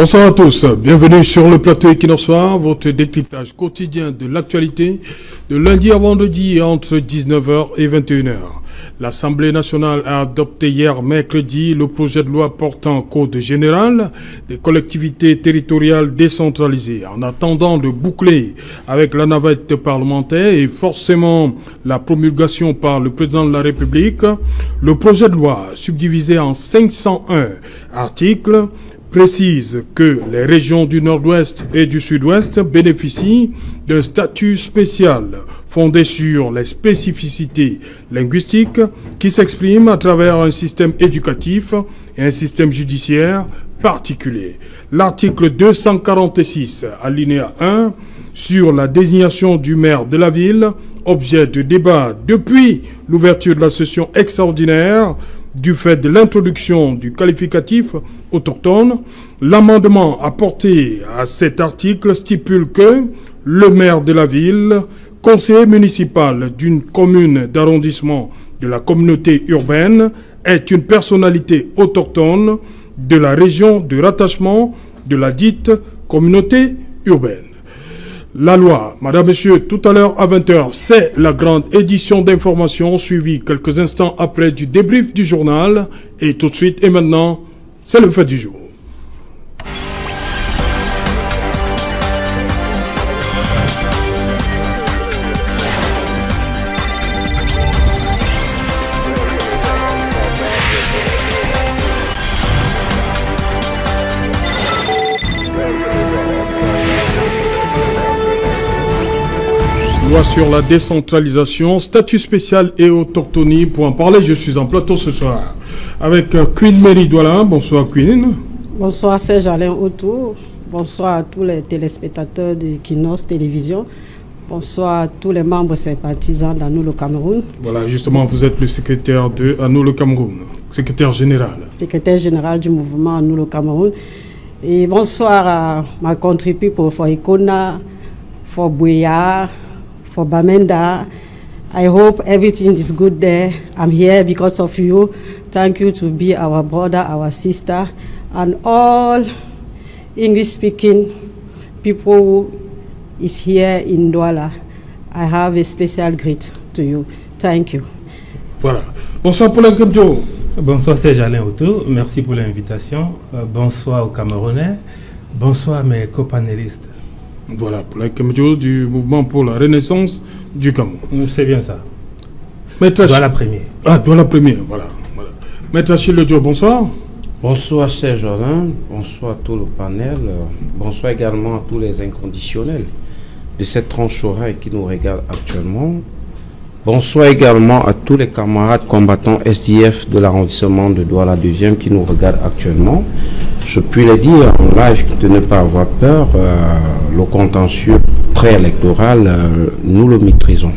Bonsoir à tous, bienvenue sur le plateau Equinox Soir, votre décryptage quotidien de l'actualité de lundi à vendredi entre 19h et 21h. L'Assemblée nationale a adopté hier mercredi le projet de loi portant code général des collectivités territoriales décentralisées. En attendant de boucler avec la navette parlementaire et forcément la promulgation par le président de la République, le projet de loi subdivisé en 501 articles précise que les régions du Nord-Ouest et du Sud-Ouest bénéficient d'un statut spécial fondé sur les spécificités linguistiques qui s'expriment à travers un système éducatif et un système judiciaire particulier. L'article 246, alinéa 1, sur la désignation du maire de la ville, objet de débat depuis l'ouverture de la session extraordinaire, du fait de l'introduction du qualificatif autochtone, l'amendement apporté à cet article stipule que le maire de la ville, conseiller municipal d'une commune d'arrondissement de la communauté urbaine, est une personnalité autochtone de la région de rattachement de la dite communauté urbaine. La loi, madame, messieurs, tout à l'heure à 20h, c'est la grande édition d'information suivie quelques instants après du débrief du journal. Et tout de suite et maintenant, c'est le fait du jour. Loi sur la décentralisation, statut spécial et autochtonie. Pour en parler, je suis en plateau ce soir avec Queen Mary Douala. Bonsoir Queen. Bonsoir Serge Alain Autour. Bonsoir à tous les téléspectateurs de Equinox Télévision. Bonsoir à tous les membres sympathisants d'Anou le Cameroun. Voilà, justement, vous êtes le secrétaire de Anou le Cameroun, secrétaire général. Secrétaire général du mouvement Anou le Cameroun. Et bonsoir à ma contribution pour Foikona, for Bouya, for Bamenda. I hope everything is good there. I'm here because of you. Thank you to be our brother, our sister, and all English-speaking people who is here in Douala. I have a special greet to you. Thank you. Voilà. Bonsoir Paulin Kemjo. Bonsoir Serge Alain Autour. Merci pour l'invitation. Bonsoir aux Camerounais. Bonsoir à mes copanélistes. Voilà, pour la Kemjo du mouvement pour la renaissance du Cameroun. C'est bien ça. Maître Douala Premier. Ah, Douala Premier, voilà. Maître Achille Ledio, bonsoir. Bonsoir Serge Alain, bonsoir à tout le panel, bonsoir également à tous les inconditionnels de cette tranche horaire qui nous regardent actuellement. Bonsoir également à tous les camarades combattants SDF de l'arrondissement de Douala 2e qui nous regardent actuellement. Je puis le dire en live de ne pas avoir peur, le contentieux préélectoral, nous le maîtrisons.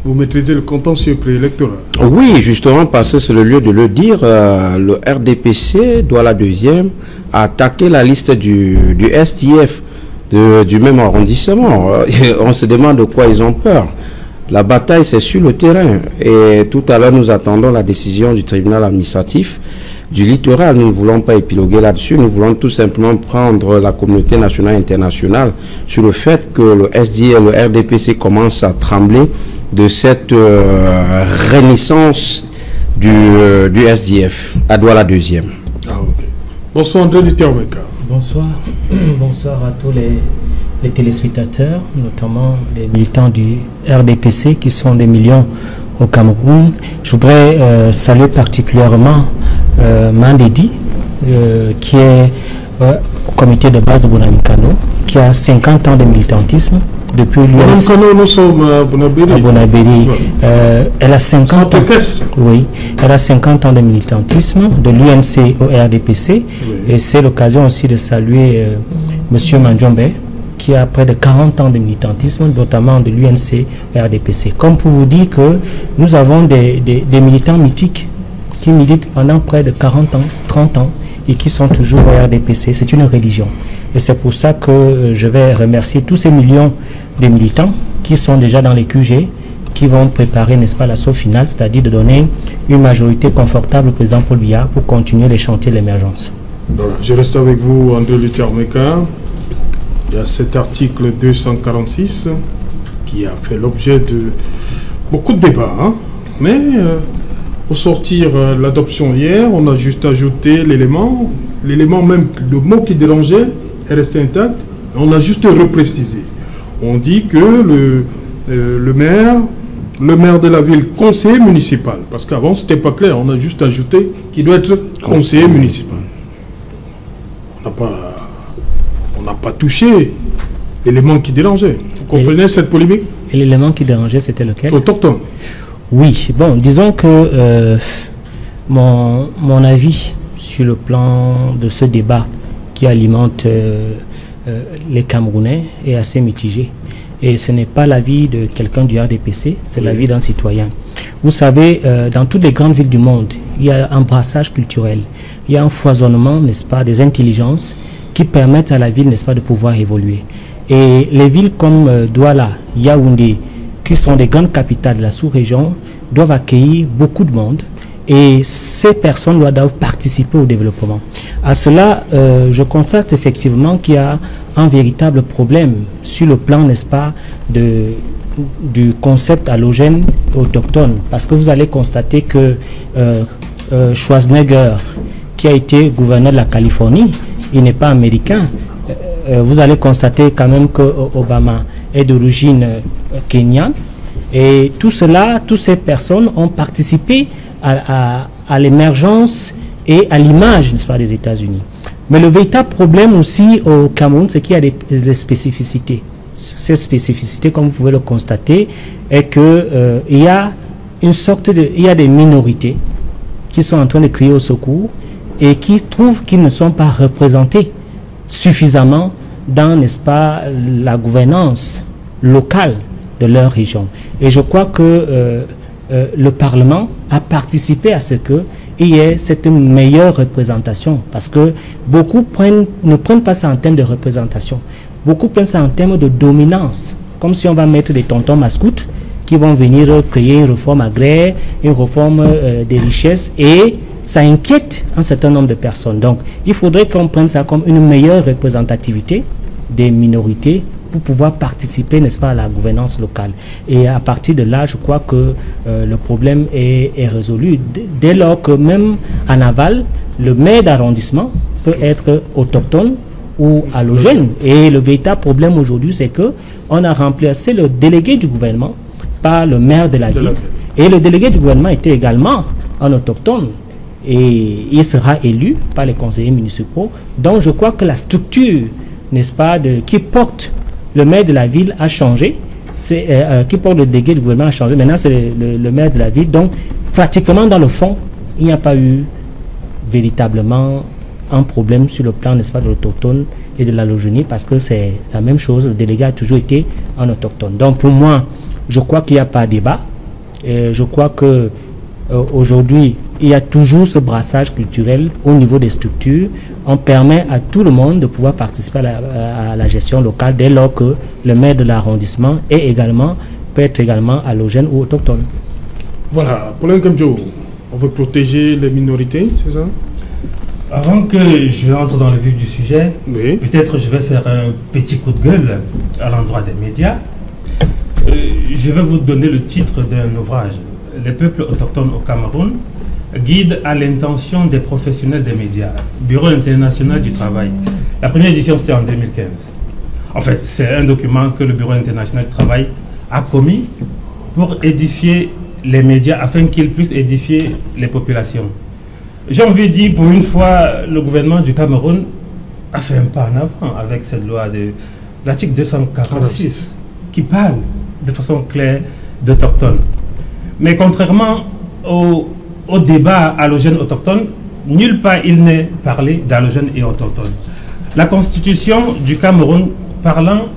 Vous maîtrisez le contentieux préélectoral? Oui, justement parce que c'est le lieu de le dire. Le RDPC, Douala 2e, a attaqué la liste du SDF du même arrondissement. On se demande de quoi ils ont peur. La bataille, c'est sur le terrain. Et tout à l'heure, nous attendons la décision du tribunal administratif du littoral. Nous ne voulons pas épiloguer là-dessus. Nous voulons tout simplement prendre la communauté nationale et internationale sur le fait que le SDF et le RDPC commencent à trembler de cette renaissance du SDF à Douala 2e. Ah, ok. Bonsoir André Duterte. Bonsoir. Bonsoir à tous les téléspectateurs, notamment les militants du RDPC qui sont des millions au Cameroun. Je voudrais saluer particulièrement Mandedi, qui est au comité de base de Bonamikano, qui a 50 ans de militantisme. Depuis Bonamikano, nous sommes à Bonabéry. À Bonabéry. Elle a 50 ans. Oui, elle a 50 ans de militantisme de l'UNC au RDPC. Oui. Et c'est l'occasion aussi de saluer Monsieur Mandjombe, qui a près de 40 ans de militantisme, notamment de l'UNC RDPC. Comme pour vous dire que nous avons des militants mythiques qui militent pendant près de 40 ans, 30 ans, et qui sont toujours au RDPC. C'est une religion. Et c'est pour ça que je vais remercier tous ces millions de militants qui sont déjà dans les QG, qui vont préparer, n'est-ce pas, l'assaut final, c'est-à-dire de donner une majorité confortable au président Paul Biya pour continuer les chantiers de l'émergence. Voilà, je reste avec vous, André Luther Meka. Il y a cet article 246 qui a fait l'objet de beaucoup de débats. Hein. Mais au sortir de l'adoption hier, on a juste ajouté l'élément même, le mot qui dérangeait est resté intact. On a juste reprécisé. On dit que le maire de la ville, conseiller municipal, parce qu'avant c'était pas clair, on a juste ajouté qu'il doit être conseiller municipal. On n'a pas touché l'élément qui dérangeait. Vous comprenez cette polémique? Et l'élément qui dérangeait, c'était lequel? Autochtone. Oui, bon, disons que mon avis sur le plan de ce débat qui alimente les Camerounais est assez mitigé. Et ce n'est pas l'avis de quelqu'un du RDPC, c'est l'avis d'un citoyen. Vous savez, dans toutes les grandes villes du monde, il y a un brassage culturel, il y a un foisonnement, n'est-ce pas, des intelligences qui permettent à la ville, n'est-ce pas, de pouvoir évoluer. Et les villes comme Douala, Yaoundé, qui sont des grandes capitales de la sous-région, doivent accueillir beaucoup de monde. Et ces personnes doivent participer au développement. À cela, je constate effectivement qu'il y a un véritable problème sur le plan, n'est-ce pas, du concept allogène autochtone. Parce que vous allez constater que Schwarzenegger, qui a été gouverneur de la Californie, il n'est pas américain. Vous allez constater quand même que Obama est d'origine kenyane. Et tout cela, toutes ces personnes ont participé à l'émergence et à l'image, n'est-ce pas, des États-Unis. Mais le véritable problème aussi au Cameroun, c'est qu'il y a des spécificités. Ces spécificités, comme vous pouvez le constater, est que il y a il y a des minorités qui sont en train de crier au secours et qui trouvent qu'ils ne sont pas représentés suffisamment dans, n'est-ce pas, la gouvernance locale de leur région. Et je crois que le Parlement a participé à ce qu'il y ait cette meilleure représentation, parce que beaucoup ne prennent pas ça en termes de représentation, beaucoup prennent ça en termes de dominance, comme si on va mettre des tontons mascoutes qui vont venir créer une réforme agraire, une réforme des richesses, et ça inquiète un certain nombre de personnes. Donc il faudrait qu'on prenne ça comme une meilleure représentativité des minorités pour pouvoir participer, n'est-ce pas, à la gouvernance locale. Et à partir de là, je crois que le problème est résolu. Dès lors que même en aval, le maire d'arrondissement peut être autochtone ou allogène. Et le véritable problème aujourd'hui, c'est que on a remplacé le délégué du gouvernement par le maire de la ville. Et le délégué du gouvernement était également un autochtone. Et il sera élu par les conseillers municipaux. Donc je crois que la structure, n'est-ce pas, qui porte le maire de la ville a changé, qui porte le délégué du gouvernement a changé. Maintenant, c'est le maire de la ville. Donc, pratiquement dans le fond, il n'y a pas eu véritablement un problème sur le plan, n'est-ce pas, de l'autochtone et de l'allogénie, parce que c'est la même chose. Le délégué a toujours été un autochtone. Donc, pour moi, je crois qu'il n'y a pas de débat. Et je crois que aujourd'hui, il y a toujours ce brassage culturel au niveau des structures. On permet à tout le monde de pouvoir participer à la gestion locale dès lors que le maire de l'arrondissement peut être également allogène ou autochtone. Voilà, Paulin Kamjo, on veut protéger les minorités, c'est ça? Avant que je rentre dans le vif du sujet, oui, peut-être je vais faire un petit coup de gueule à l'endroit des médias. Je vais vous donner le titre d'un ouvrage, Les peuples autochtones au Cameroun, guide à l'intention des professionnels des médias, Bureau international du travail. La première édition, c'était en 2015. En fait, c'est un document que le Bureau international du travail a commis pour édifier les médias afin qu'ils puissent édifier les populations. J'ai envie de dire, pour une fois, le gouvernement du Cameroun a fait un pas en avant avec cette loi de l'article 246 qui parle de façon claire d'autochtones. Mais contrairement au débat allogène autochtone, nulle part il n'est parlé d'allogène et autochtone. La constitution du Cameroun parlant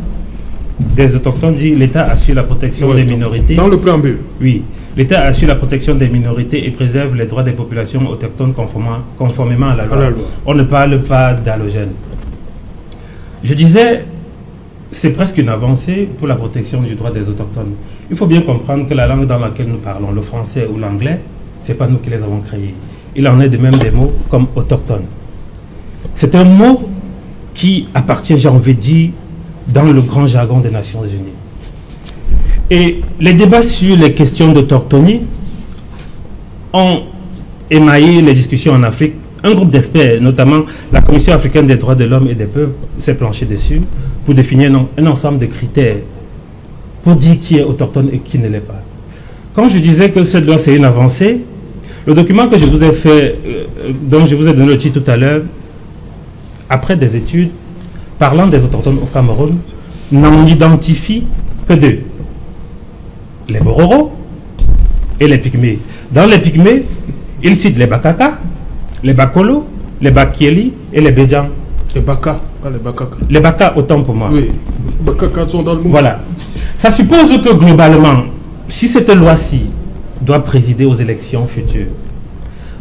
des autochtones dit l'État assure la protection des minorités. Dans le préambule. Oui, l'État assure la protection des minorités et préserve les droits des populations autochtones conformément à la loi. On ne parle pas d'allogène. Je disais, c'est presque une avancée pour la protection du droit des autochtones. Il faut bien comprendre que la langue dans laquelle nous parlons, le français ou l'anglais, ce n'est pas nous qui les avons créés. Il en est de même des mots comme autochtone. C'est un mot qui appartient, j'ai envie de dire, dans le grand jargon des Nations Unies. Et les débats sur les questions d'autochtonie ont émaillé les discussions en Afrique. Un groupe d'experts, notamment la Commission africaine des droits de l'homme et des peuples, s'est planché dessus pour définir un ensemble de critères pour dire qui est autochtone et qui ne l'est pas. Quand je disais que cette loi c'est une avancée, le document que je vous ai fait, dont je vous ai donné le titre tout à l'heure, après des études, parlant des autochtones au Cameroun, n'en identifie que deux. Les Bororo et les Pygmées. Dans les Pygmées, il cite les Bakaka, les Bakolo, les Bakieli et les Bédjan. Les Baka, pas les Bakaka. Les Baka, autant pour moi. Oui, les Bakaka sont dans le monde. Voilà. Ça suppose que globalement, si cette loi-ci doit présider aux élections futures,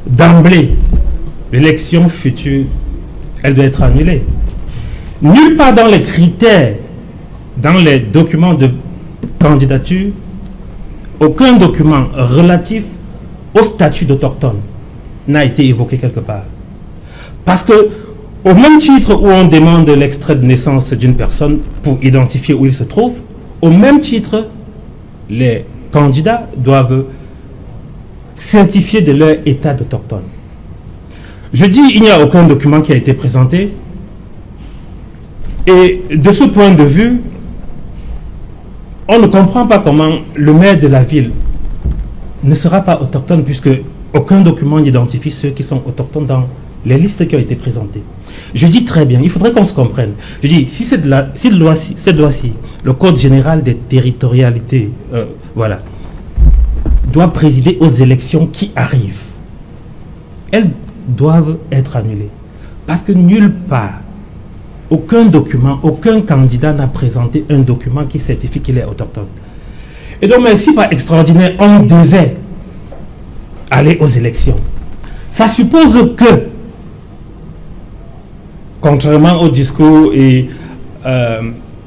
d'emblée, l'élection future, elle doit être annulée. Nulle part dans les critères, dans les documents de candidature, aucun document relatif au statut d'autochtone n'a été évoqué quelque part. Parce que, au même titre où on demande l'extrait de naissance d'une personne pour identifier où il se trouve, au même titre, les candidats doivent certifier de leur état d'autochtone. Je dis il n'y a aucun document qui a été présenté. Et de ce point de vue, on ne comprend pas comment le maire de la ville ne sera pas autochtone puisque aucun document n'identifie ceux qui sont autochtones dans les listes qui ont été présentées. Je dis très bien, il faudrait qu'on se comprenne. Je dis, si cette loi-ci, le Code général des territorialités, voilà, doit présider aux élections qui arrivent, elles doivent être annulées. Parce que nulle part, aucun document, aucun candidat n'a présenté un document qui certifie qu'il est autochtone. Et donc, mais si par extraordinaire, on devait aller aux élections, ça suppose que, contrairement au discours et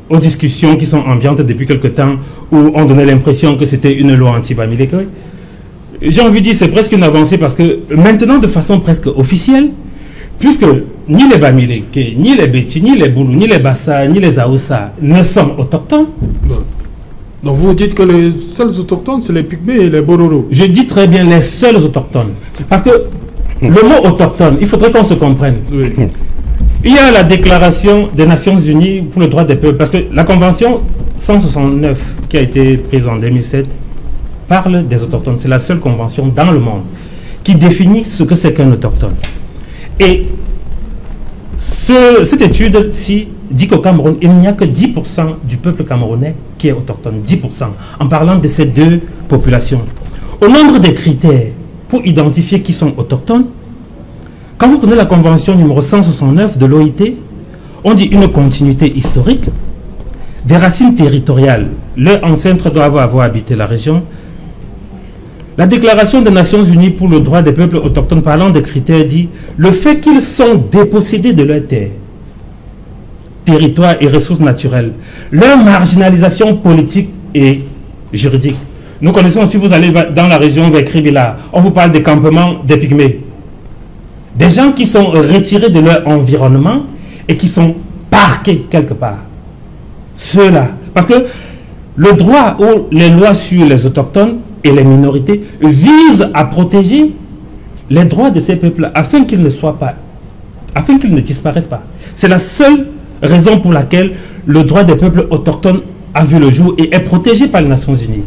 aux discussions qui sont ambiantes depuis quelque temps, où on donnait l'impression que c'était une loi anti-Bamileke, j'ai envie de dire c'est presque une avancée parce que maintenant, de façon presque officielle, puisque ni les Bamileke, ni les Beti, ni les Boulou, ni les Bassa, ni les Aoussa ne sont autochtones. Donc vous dites que les seuls autochtones, c'est les Pygmées et les Bororo. Je dis très bien les seuls autochtones. Parce que le mot autochtone, il faudrait qu'on se comprenne. Oui. Il y a la déclaration des Nations Unies pour le droit des peuples, parce que la Convention 169 qui a été prise en 2007 parle des autochtones. C'est la seule convention dans le monde qui définit ce que c'est qu'un autochtone. Et cette étude-ci dit qu'au Cameroun, il n'y a que 10% du peuple camerounais qui est autochtone. 10%, en parlant de ces deux populations. Au nombre des critères pour identifier qui sont autochtones, quand vous prenez la convention numéro 169 de l'OIT, on dit une continuité historique, des racines territoriales. Leurs ancêtres doivent avoir habité la région. La déclaration des Nations Unies pour le droit des peuples autochtones parlant des critères dit le fait qu'ils sont dépossédés de leurs terres, territoires et ressources naturelles, leur marginalisation politique et juridique. Nous connaissons, si vous allez dans la région vers Kribila, on vous parle des campements des Pygmées. Des gens qui sont retirés de leur environnement et qui sont parqués quelque part. Ceux-là. Parce que le droit ou les lois sur les autochtones et les minorités visent à protéger les droits de ces peuples afin qu'ils ne soient pas, afin qu'ils ne disparaissent pas. C'est la seule raison pour laquelle le droit des peuples autochtones a vu le jour et est protégé par les Nations Unies.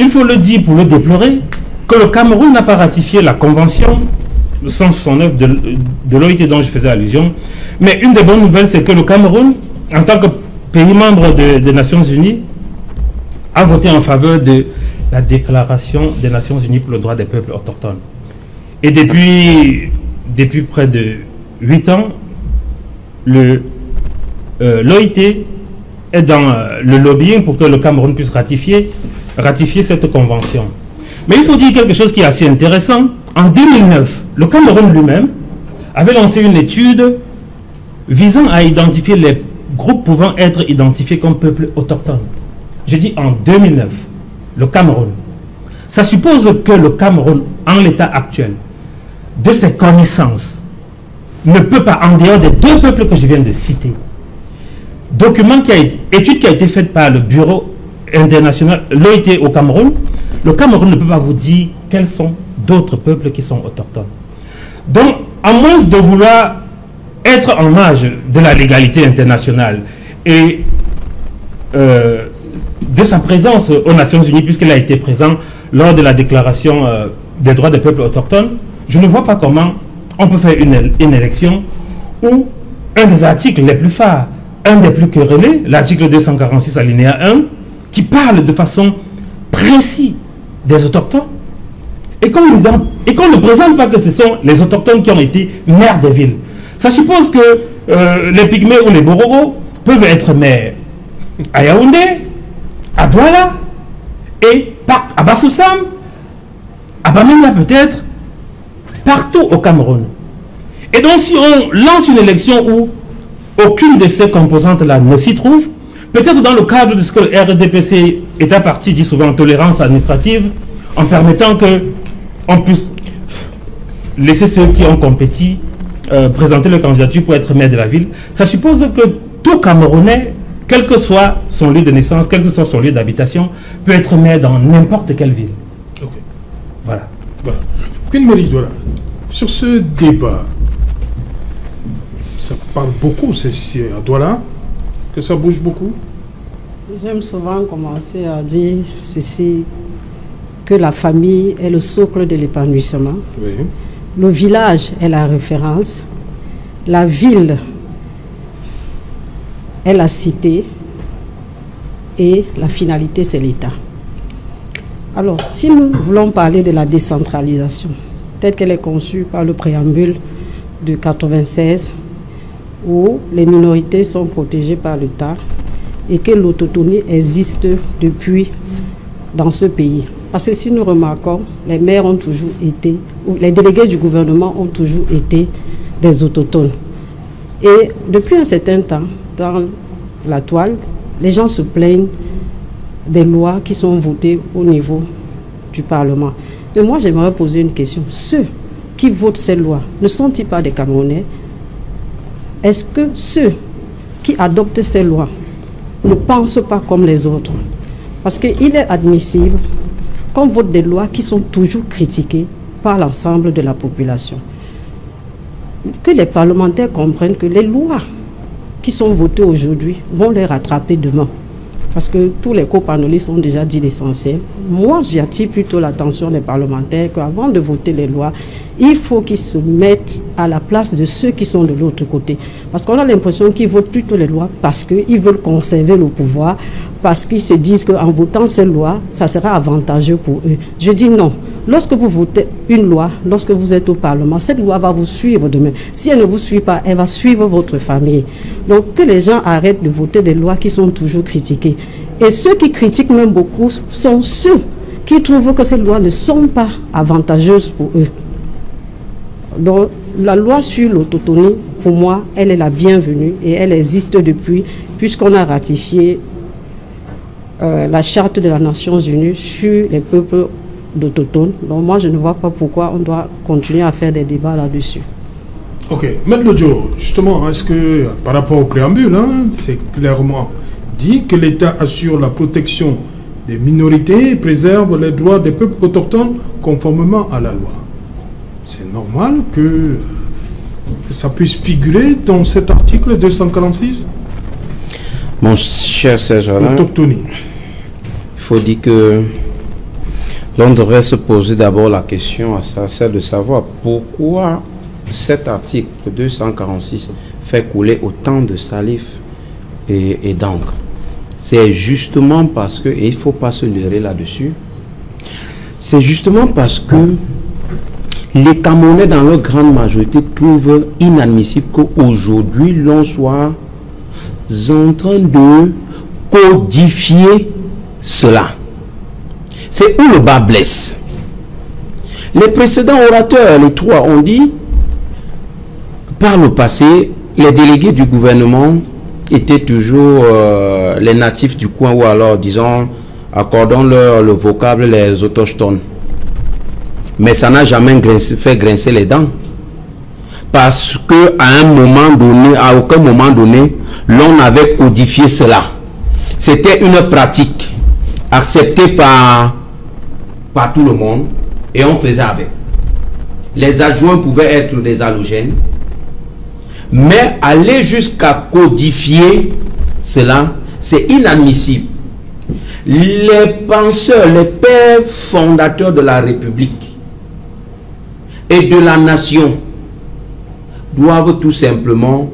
Il faut le dire pour le déplorer que le Cameroun n'a pas ratifié la convention 169 de l'OIT dont je faisais allusion. Mais une des bonnes nouvelles, c'est que le Cameroun, en tant que pays membre des Nations Unies, a voté en faveur de la déclaration des Nations Unies pour le droit des peuples autochtones. Et depuis près de 8 ans, l'OIT est dans le lobbying pour que le Cameroun puisse ratifier cette convention. Mais il faut dire quelque chose qui est assez intéressant. En 2009, le Cameroun lui-même avait lancé une étude visant à identifier les groupes pouvant être identifiés comme peuples autochtones. Je dis en 2009, le Cameroun. Ça suppose que le Cameroun, en l'état actuel, de ses connaissances, ne peut pas, en dehors des deux peuples que je viens de citer, étude qui a été faite par le Bureau international, l'OIT au Cameroun, le Cameroun ne peut pas vous dire quels sont d'autres peuples qui sont autochtones. Donc, à moins de vouloir être en marge de la légalité internationale et de sa présence aux Nations Unies, puisqu'il a été présent lors de la déclaration des droits des peuples autochtones, je ne vois pas comment on peut faire une élection où un des articles les plus phares, un des plus querellés, l'article 246 alinéa 1, qui parle de façon précise des autochtones, et qu'on ne présente pas que ce sont les autochtones qui ont été maires des villes. Ça suppose que les Pygmées ou les Borogos peuvent être maires à Yaoundé, à Douala, et à Bafoussam, à Bamenda peut-être, partout au Cameroun. Et donc si on lance une élection où aucune de ces composantes-là ne s'y trouve, peut-être dans le cadre de ce que le RDPC est à partie, dit souvent tolérance administrative, en permettant qu'on puisse laisser ceux qui ont compétit présenter leur candidature pour être maire de la ville, ça suppose que tout Camerounais, quel que soit son lieu de naissance, quel que soit son lieu d'habitation, peut être maire dans n'importe quelle ville. Ok. Voilà. Voilà. Queen Mary Douala, sur ce débat, ça parle beaucoup, c'est à Douala que ça bouge beaucoup. J'aime souvent commencer à dire ceci, que la famille est le socle de l'épanouissement. Oui. Le village est la référence. La ville est la cité. Et la finalité, c'est l'État. Alors, si nous voulons parler de la décentralisation, telle qu'elle est conçue par le préambule de 1996, où les minorités sont protégées par l'État et que l'autonomie existe depuis dans ce pays. Parce que si nous remarquons, les maires ont toujours été, ou les délégués du gouvernement ont toujours été des autochtones. Et depuis un certain temps, dans la toile, les gens se plaignent des lois qui sont votées au niveau du Parlement. Mais moi, j'aimerais poser une question. Ceux qui votent ces lois ne sont-ils pas des Camerounais? Est-ce que ceux qui adoptent ces lois ne pensent pas comme les autres? Parce qu'il est admissible qu'on vote des lois qui sont toujours critiquées par l'ensemble de la population. Que les parlementaires comprennent que les lois qui sont votées aujourd'hui vont les rattraper demain. Parce que tous les copanélistes ont déjà dit l'essentiel. Moi, j'attire plutôt l'attention des parlementaires qu'avant de voter les lois, il faut qu'ils se mettent à la place de ceux qui sont de l'autre côté. Parce qu'on a l'impression qu'ils votent plutôt les lois parce qu'ils veulent conserver le pouvoir, parce qu'ils se disent qu'en votant ces lois, ça sera avantageux pour eux. Je dis non. Lorsque vous votez une loi, lorsque vous êtes au Parlement, cette loi va vous suivre demain. Si elle ne vous suit pas, elle va suivre votre famille. Donc que les gens arrêtent de voter des lois qui sont toujours critiquées. Et ceux qui critiquent même beaucoup sont ceux qui trouvent que ces lois ne sont pas avantageuses pour eux. Donc la loi sur l'autonomie, pour moi, elle est la bienvenue et elle existe depuis, puisqu'on a ratifié la charte de la Nations Unies sur les peuples d'autochtones. Donc moi, je ne vois pas pourquoi on doit continuer à faire des débats là-dessus. Ok. Maître Lodjo, justement, est-ce que par rapport au préambule, c'est clairement dit que l'État assure la protection des minorités et préserve les droits des peuples autochtones conformément à la loi. C'est normal que ça puisse figurer dans cet article 246. Mon cher Serge Alain, l'autochtonie. Il faut dire que l'on devrait se poser d'abord la question, celle de savoir pourquoi cet article 246 fait couler autant de salive et d'encre. C'est justement parce que, et il ne faut pas se leurrer là-dessus, c'est justement parce que les Camerounais, dans leur grande majorité, trouvent inadmissible qu'aujourd'hui, l'on soit en train de codifier cela. C'est où le bas blesse. Les précédents orateurs, les trois, ont dit, par le passé, les délégués du gouvernement étaient toujours les natifs du coin, ou alors, disons, accordons-leur le vocable les autochtones. Mais ça n'a jamais fait grincer les dents. parce que à un moment donné, à aucun moment donné, l'on avait codifié cela. C'était une pratique acceptée par tout le monde et on faisait avec. Les adjoints pouvaient être des halogènes, mais aller jusqu'à codifier cela, c'est inadmissible. Les penseurs, les pères fondateurs de la République et de la nation doivent tout simplement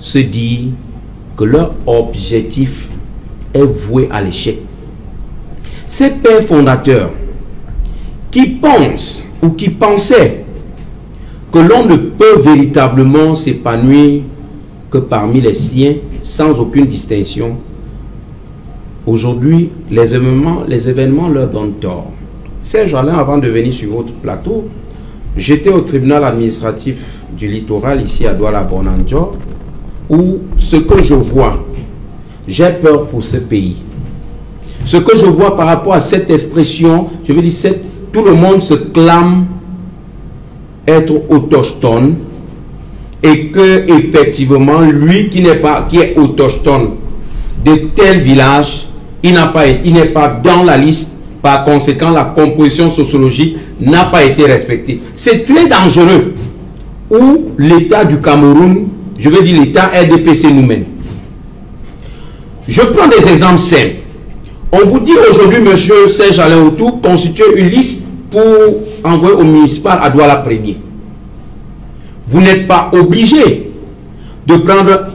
se dire que leur objectif est voué à l'échec. Ces pères fondateurs qui pensent ou qui pensaient que l'on ne peut véritablement s'épanouir que parmi les siens sans aucune distinction, aujourd'hui les événements leur donnent tort. Saint-Jalin, avant de venir sur votre plateau, j'étais au tribunal administratif du littoral ici à Douala-Bonanjo, où ce que je vois, j'ai peur pour ce pays. Ce que je vois par rapport à cette expression, je veux dire, tout le monde se clame être autochtone et que effectivement lui qui est autochtone de tel village, il n'est pas dans la liste. Par conséquent, la composition sociologique n'a pas été respectée. C'est très dangereux où l'État du Cameroun, je veux dire l'État RDPC nous mène. Je prends des exemples simples. On vous dit aujourd'hui, monsieur Saint-Jalin Outou, constituer une liste pour envoyer au municipal à Douala 1er. Vous n'êtes pas obligé de prendre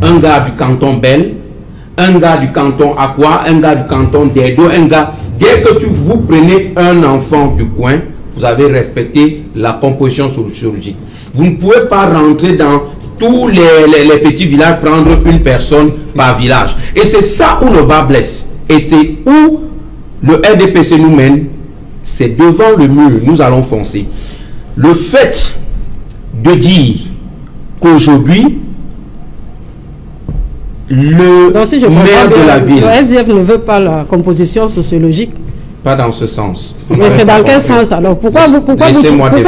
un gars du canton Bel, un gars du canton Aqua, un gars du canton Dedo, un gars... Dès que vous prenez un enfant du coin, vous avez respecté la composition sociologique. Vous ne pouvez pas rentrer dans tous les petits villages, prendre une personne par village. Et c'est ça où le bas blesse. Et c'est où le RDPC nous mène. C'est devant le mur, nous allons foncer. Le fait de dire qu'aujourd'hui, donc, si je maire de la ville... Le SDF ne veut pas la composition sociologique. Pas dans ce sens. Mais c'est dans quel sens alors? Pourquoi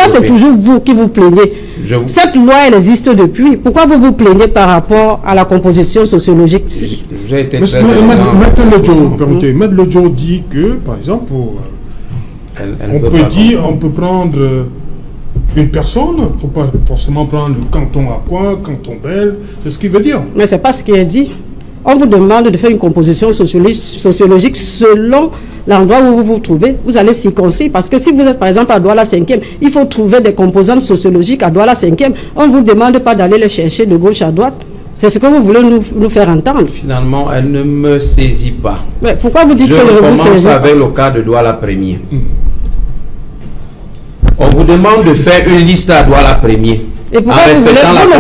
c'est toujours vous qui vous plaignez? Cette loi, elle existe depuis. Pourquoi vous vous plaignez par rapport à la composition sociologique? J'ai été très Maître Lodjo dit que, par exemple, on peut prendre une personne, il ne faut pas forcément prendre le canton Aqua, canton Bel, c'est ce qu'il veut dire. Mais ce n'est pas ce qui est dit. On vous demande de faire une composition sociologique selon l'endroit où vous vous trouvez. Vous allez circonscrire parce que si vous êtes par exemple à Douala 5e, il faut trouver des composantes sociologiques à Douala 5e. On ne vous demande pas d'aller les chercher de gauche à droite. C'est ce que vous voulez nous faire entendre. Finalement, elle ne me saisit pas. Mais pourquoi vous dites que je commence avec le cas de Douala 1er. On vous demande de faire une liste à Douala 1er. Et pourquoi vous ne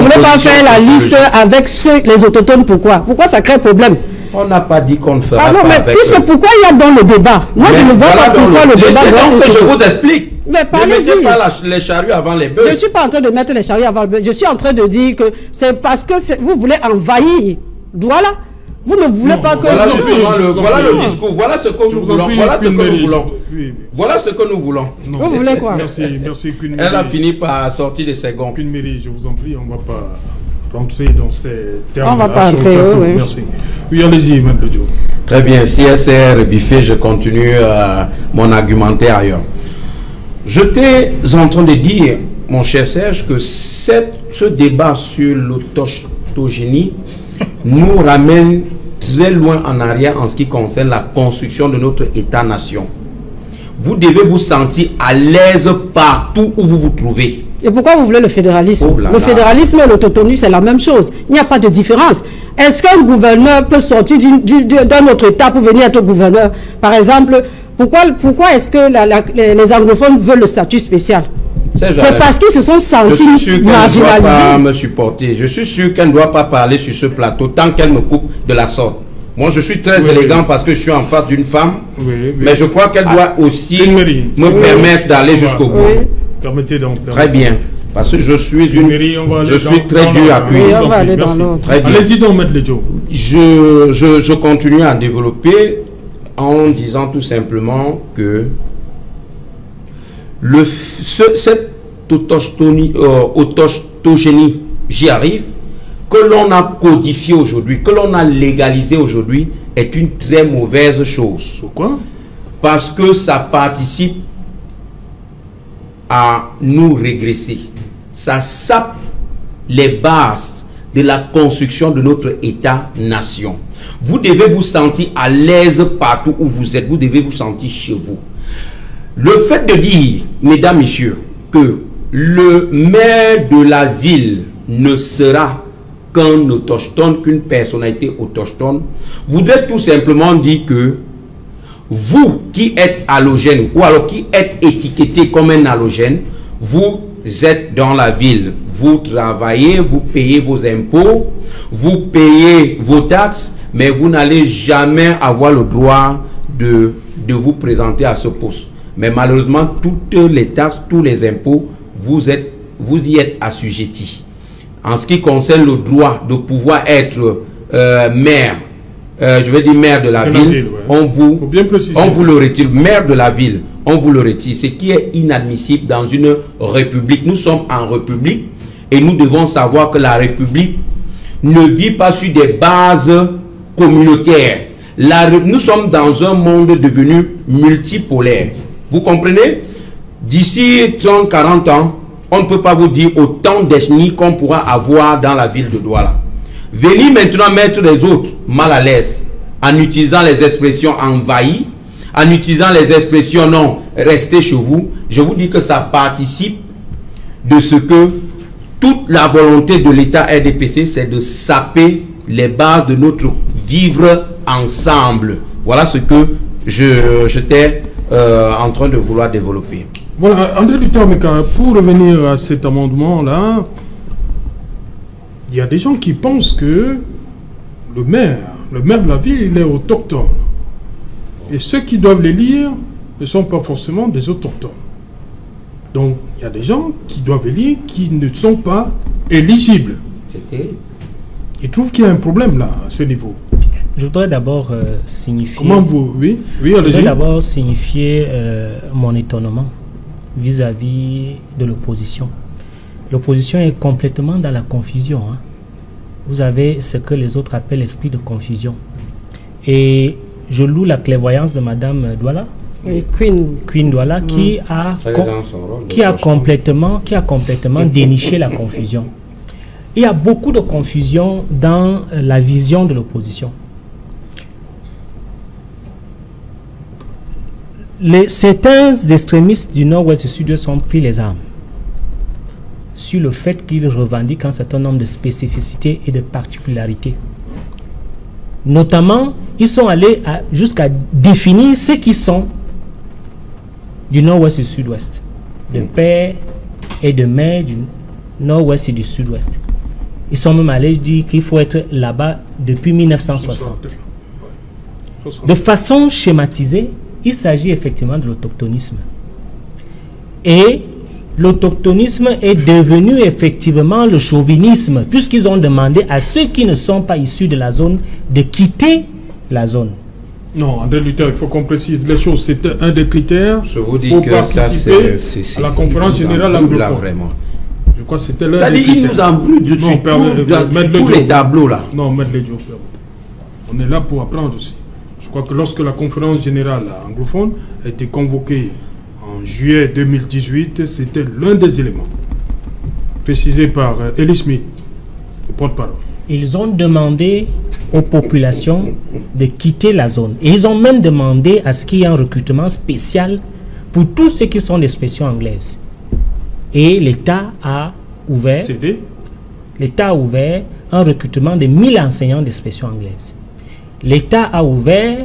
voulez pas faire la liste avec les autochtones? Pourquoi ça crée problème? On n'a pas dit qu'on ne fera pas avec pourquoi il y a dans le débat? Moi, je ne vois pas pourquoi le débat doit se... Je vous explique. Mais parlez-y. Ne mettez pas les charrues avant les bœufs. Je ne suis pas en train de mettre les charrues avant les bœufs. Je suis en train de dire que c'est parce que vous voulez envahir Douala. Vous ne voulez pas que... Voilà le discours, voilà ce que nous voulons. Voilà ce que nous voulons. Vous voulez quoi? Merci. Elle a fini par sortir de ses gonds. Je vous en prie, on ne va pas rentrer dans ces termes. On ne va pas rentrer, oui. Merci. Oui, allez-y, M. Lodjo. Très bien, si elle s'est rebiffée, je continue mon argumentaire ailleurs. Je t'ai en train de dire, mon cher Serge, que ce débat sur l'autogénie nous ramène très loin en arrière en ce qui concerne la construction de notre État-nation. Vous devez vous sentir à l'aise partout où vous vous trouvez. Et pourquoi vous voulez le fédéralisme? Le fédéralisme et l'autonomie, c'est la même chose. Il n'y a pas de différence. Est-ce qu'un gouverneur peut sortir d'un autre État pour venir être gouverneur? Par exemple, pourquoi est-ce que les anglophones veulent le statut spécial? C'est parce qu'ils se sont sentis marginalisés. Je ne dois pas me supporter. Je suis sûr qu'elle ne doit pas parler sur ce plateau tant qu'elle me coupe de la sorte. Moi, je suis très élégant parce que je suis en face d'une femme. Mais je crois qu'elle doit aussi me permettre d'aller jusqu'au bout. Permettez donc. Très bien. Parce que je suis très dur à appuyer. Allez-y donc, M. Lodjo. Je continue à développer en disant tout simplement que cette autochtogénie, j'y arrive, que l'on a codifié aujourd'hui, que l'on a légalisé aujourd'hui, est une très mauvaise chose. Pourquoi? Parce que ça participe à nous régresser. Ça sape les bases de la construction de notre État-nation. Vous devez vous sentir à l'aise partout où vous êtes. Vous devez vous sentir chez vous. Le fait de dire, mesdames, messieurs, que le maire de la ville ne sera qu'un autochtone, qu'une personnalité autochtone, voudrait tout simplement dire que vous qui êtes allogène ou alors qui êtes étiqueté comme un allogène, vous êtes dans la ville, vous travaillez, vous payez vos impôts, vous payez vos taxes, mais vous n'allez jamais avoir le droit de vous présenter à ce poste. Mais malheureusement, toutes les taxes, tous les impôts, vous y êtes assujettis. En ce qui concerne le droit de pouvoir être maire, je vais dire maire de la ville, ouais. on vous le retire. Maire de la ville, on vous le retire. Ce qui est inadmissible dans une république. Nous sommes en république et nous devons savoir que la république ne vit pas sur des bases communautaires. Nous sommes dans un monde devenu multipolaire. Vous comprenez? D'ici 30-40 ans, on ne peut pas vous dire autant d'ethnies qu'on pourra avoir dans la ville de Douala. Venir maintenant mettre les autres mal à l'aise en utilisant les expressions envahies, en utilisant les expressions non, restez chez vous, je vous dis que ça participe de ce que toute la volonté de l'État RDPC, c'est de saper les bases de notre vivre ensemble. Voilà ce que j'étais en train de vouloir développer. Voilà, André Luther Meka, pour revenir à cet amendement-là, il y a des gens qui pensent que le maire de la ville, il est autochtone. Et ceux qui doivent les lire ne sont pas forcément des autochtones. Donc, il y a des gens qui doivent élire qui ne sont pas éligibles. Ils trouvent qu'il y a un problème là, à ce niveau. Je voudrais d'abord signifier... Comment vous... Oui, je voudrais d'abord signifier mon étonnement vis-à-vis de l'opposition. L'opposition est complètement dans la confusion. Hein. Vous avez ce que les autres appellent l'esprit de confusion. Et je loue la clairvoyance de Madame Douala, Queen Douala, qui a complètement déniché la confusion. Il y a beaucoup de confusion dans la vision de l'opposition. Certains extrémistes du Nord-Ouest et du Sud-Ouest ont pris les armes sur le fait qu'ils revendiquent un certain nombre de spécificités et de particularités. Notamment, ils sont allés jusqu'à définir ceux qui sont du Nord-Ouest et du Sud-Ouest, de père et de mère du Nord-Ouest et du Sud-Ouest. Ils sont même allés dire qu'il faut être là-bas depuis 1960. De façon schématisée, il s'agit effectivement de l'autochtonisme. Et l'autochtonisme est devenu effectivement le chauvinisme, puisqu'ils ont demandé à ceux qui ne sont pas issus de la zone de quitter la zone. Non, André Luther, il faut qu'on précise les choses. C'était un des critères pour participer à la conférence générale anglophone. Je crois que c'était l'un des critères. Il nous embrouille de tous les tableaux là. Non, Maître Ledjo, on est là pour apprendre aussi. Je crois que lorsque la conférence générale anglophone a été convoquée en juillet 2018, c'était l'un des éléments précisé par Eli Smith, le porte-parole. Ils ont demandé aux populations de quitter la zone. Et ils ont même demandé à ce qu'il y ait un recrutement spécial pour tous ceux qui sont d'expression anglaise. Et l'État a ouvert un recrutement de 1000 enseignants d'expression anglaise. L'État a ouvert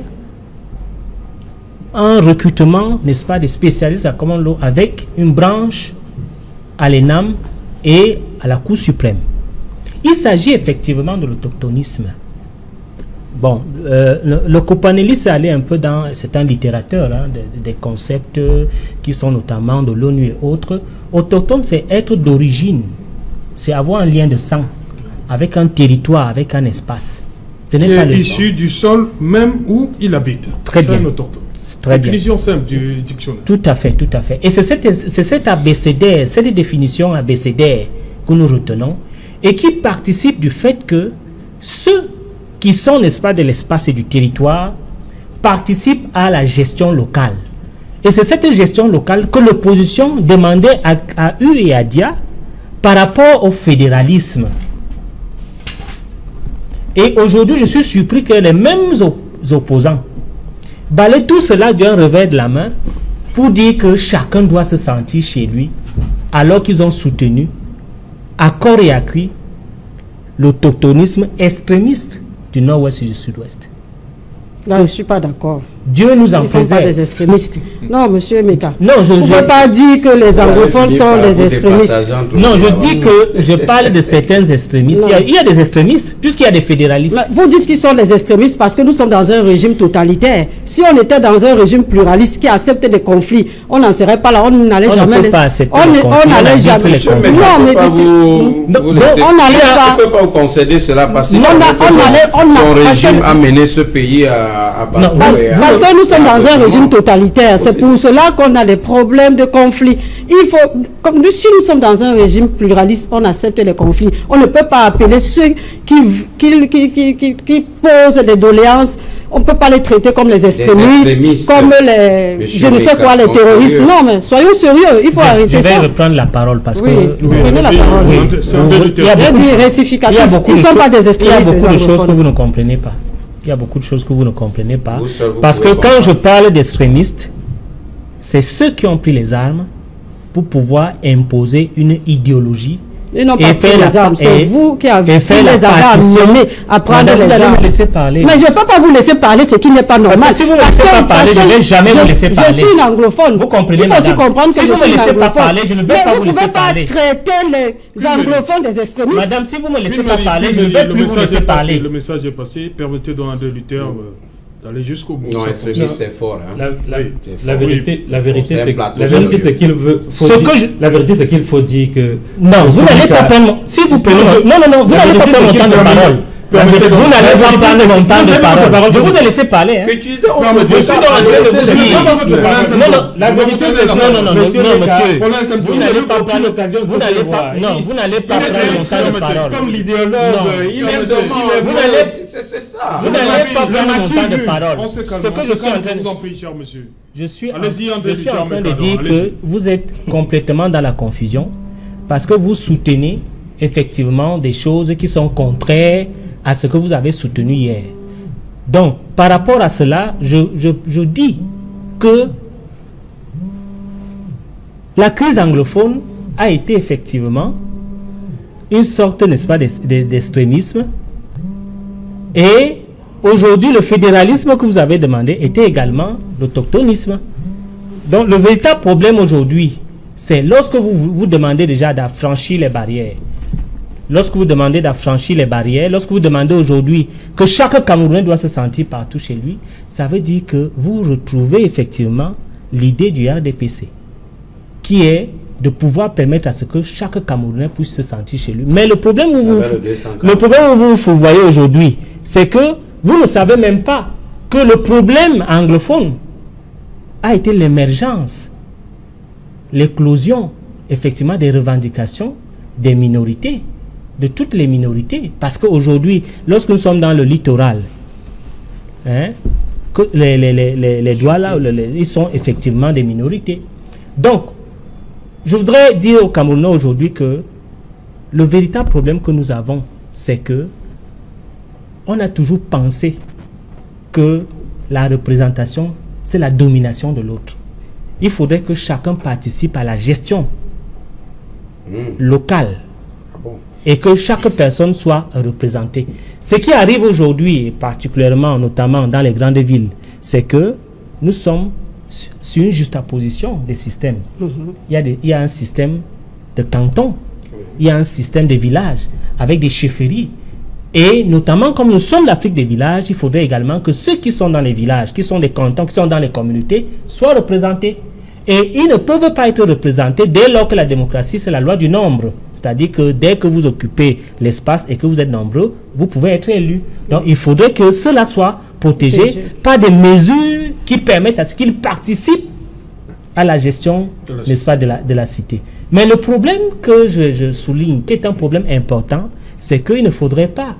un recrutement, n'est-ce pas, des spécialistes à commande l'eau avec une branche à l'ENAM et à la Cour suprême. Il s'agit effectivement de l'autochtonisme. Bon, le copanéliste est allé un peu dans... C'est un littérateur, hein, des concepts qui sont notamment de l'ONU et autres. Autochtone, c'est être d'origine. C'est avoir un lien de sang avec un territoire, avec un espace. Ce n'est pas issu du sol même où il habite. Très bien. Très bien. Définition simple du dictionnaire. Tout à fait, tout à fait. Et c'est cette abécédaire, cette définition abécédaire que nous retenons et qui participe du fait que ceux qui sont, n'est-ce pas, de l'espace et du territoire participent à la gestion locale. Et c'est cette gestion locale que l'opposition demandait à U et à Dia par rapport au fédéralisme. Et aujourd'hui, je suis surpris que les mêmes opposants balayent tout cela d'un revers de la main pour dire que chacun doit se sentir chez lui, alors qu'ils ont soutenu à corps et à cri l'autochtonisme extrémiste du nord-ouest et du sud-ouest. Non, je ne suis pas d'accord. Dieu nous en Ils ne sont pas des extrémistes. Non, monsieur Meka. Non, je ne peux pas dire que les anglophones sont des extrémistes. Non, je dis que je parle de certains extrémistes. Il y a des extrémistes, puisqu'il y a des fédéralistes. Mais vous dites qu'ils sont des extrémistes parce que nous sommes dans un régime totalitaire. Si on était dans un régime pluraliste qui accepte des conflits, on n'en serait pas là. On n'allait jamais. On ne peut pas accepter les conflits. On n'allait jamais. Non, mais on n'allait pas vous concéder cela parce que son régime a mené ce pays à bas. Parce que nous sommes dans un régime totalitaire. C'est pour cela qu'on a des problèmes de conflits. Il faut, comme si nous sommes dans un régime pluraliste, on accepte les conflits. On ne peut pas appeler ceux qui posent des doléances. On ne peut pas les traiter comme les extrémistes, comme les, je ne sais quoi, les terroristes. Sérieux. Non, mais soyons sérieux. Il faut arrêter ça. Je vais reprendre la parole parce que... prenez la parole. Il y a beaucoup Ils ne sont pas des extrémistes. Il y a beaucoup de choses que vous ne comprenez pas. Il y a beaucoup de choses que vous ne comprenez pas. Parce que quand je parle d'extrémistes, c'est ceux qui ont pris les armes pour pouvoir imposer une idéologie. Ils n'ont pas pris les armes. C'est vous qui avez pris les armes à prendre les armes. Me laisser parler. Mais je ne peux pas vous laisser parler, ce qui n'est pas normal. Parce que si vous ne me laissez pas parler, je ne vais jamais vous laisser parler. Je suis une anglophone. Vous comprenez, il faut aussi comprendre que je suis une anglophone. Je ne vais pas vous laisser parler. Mais vous ne pouvez pas traiter les anglophones des extrémistes. Madame, si vous ne me laissez pas parler, je ne vais plus vous laisser parler. Le message est passé. Permettez donc à André Luther d'aller jusqu'au bout. Non, extrémiste, c'est fort. La vérité, c'est qu'il veut. La vérité, c'est qu'il faut dire que. Non, vous n'allez pas prendre. Si vous prenez. Non, vous n'allez pas prendre mon temps de parole. Vous n'allez pas prendre mon temps de parole. Je vous ai laissé parler. Je suis dans le la vérité, c'est non, monsieur. Vous n'allez pas prendre l'occasion. Vous n'allez pas. Non, vous n'allez pas prendre mon temps de parole. Comme l'idéologue, il est vous n'allez pas prendre mon temps de parole. Ce que je suis en train de vous en prie, cher monsieur. Je suis en train de dire que vous êtes complètement dans la confusion parce que vous soutenez effectivement des choses qui sont contraires à ce que vous avez soutenu hier. Donc, par rapport à cela, je dis que la crise anglophone a été effectivement une sorte, n'est-ce pas, d'extrémisme. Et aujourd'hui, le fédéralisme que vous avez demandé était également l'autochtonisme. Donc, le véritable problème aujourd'hui, c'est lorsque vous demandez déjà d'affranchir les barrières. Lorsque vous demandez d'affranchir les barrières, lorsque vous demandez aujourd'hui que chaque Camerounais doit se sentir partout chez lui, ça veut dire que vous retrouvez effectivement l'idée du RDPC, qui est de pouvoir permettre à ce que chaque Camerounais puisse se sentir chez lui. Mais le problème où vous voyez aujourd'hui, c'est que vous ne savez même pas que le problème anglophone a été l'émergence, l'éclosion, effectivement, des revendications des minorités, de toutes les minorités. Parce qu'aujourd'hui, lorsque nous sommes dans le littoral, que les Douala, ils sont effectivement des minorités. Donc, je voudrais dire aux Camerounais aujourd'hui que le véritable problème que nous avons, c'est que on a toujours pensé que la représentation, c'est la domination de l'autre. Il faudrait que chacun participe à la gestion locale et que chaque personne soit représentée. Ce qui arrive aujourd'hui, et particulièrement, notamment dans les grandes villes, c'est que nous sommes sur une juxtaposition des systèmes. Il y a un système de canton, il y a un système de villages avec des chefferies. Et notamment, comme nous sommes l'Afrique des villages, il faudrait également que ceux qui sont dans les villages, qui sont des cantons, qui sont dans les communautés, soient représentés. Et ils ne peuvent pas être représentés dès lors que la démocratie, c'est la loi du nombre. C'est-à-dire que dès que vous occupez l'espace et que vous êtes nombreux, vous pouvez être élus. Donc il faudrait que cela soit protégé par des mesures qui permettent à ce qu'ils participent à la gestion, n'est-ce pas, de la cité. Mais le problème que je souligne, qui est un problème important, c'est qu'il ne faudrait pas,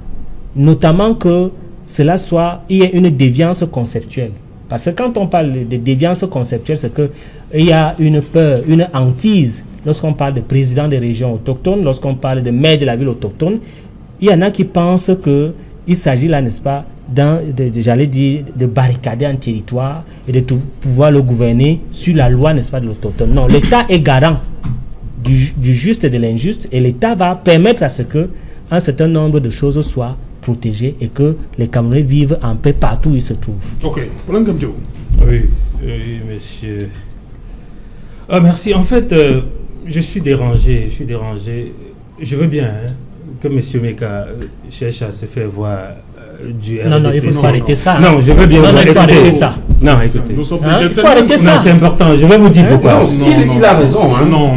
notamment que cela soit, il y ait une déviance conceptuelle. Parce que quand on parle de déviance conceptuelle, c'est qu'il y a une peur, une hantise. Lorsqu'on parle de président des régions autochtones, lorsqu'on parle de maire de la ville autochtone, il y en a qui pensent qu'il s'agit là, n'est-ce pas, j'allais dire, de barricader un territoire et de pouvoir le gouverner sur la loi, n'est-ce pas, de l'autochtone. Non, l'État est garant du juste et de l'injuste, et l'État va permettre à ce que un certain nombre de choses soient protégées et que les Camerounais vivent en paix partout où ils se trouvent. Ok. Oui, monsieur. Ah, merci. En fait, je suis dérangé. Je veux bien que monsieur Meka cherche à se faire voir du RDPC. Non, il faut arrêter ça. Non, je veux bien. Non, il faut arrêter ça. Non, écoutez. Il faut arrêter ça. Non, c'est important. Je vais vous dire pourquoi. Il a raison. Non,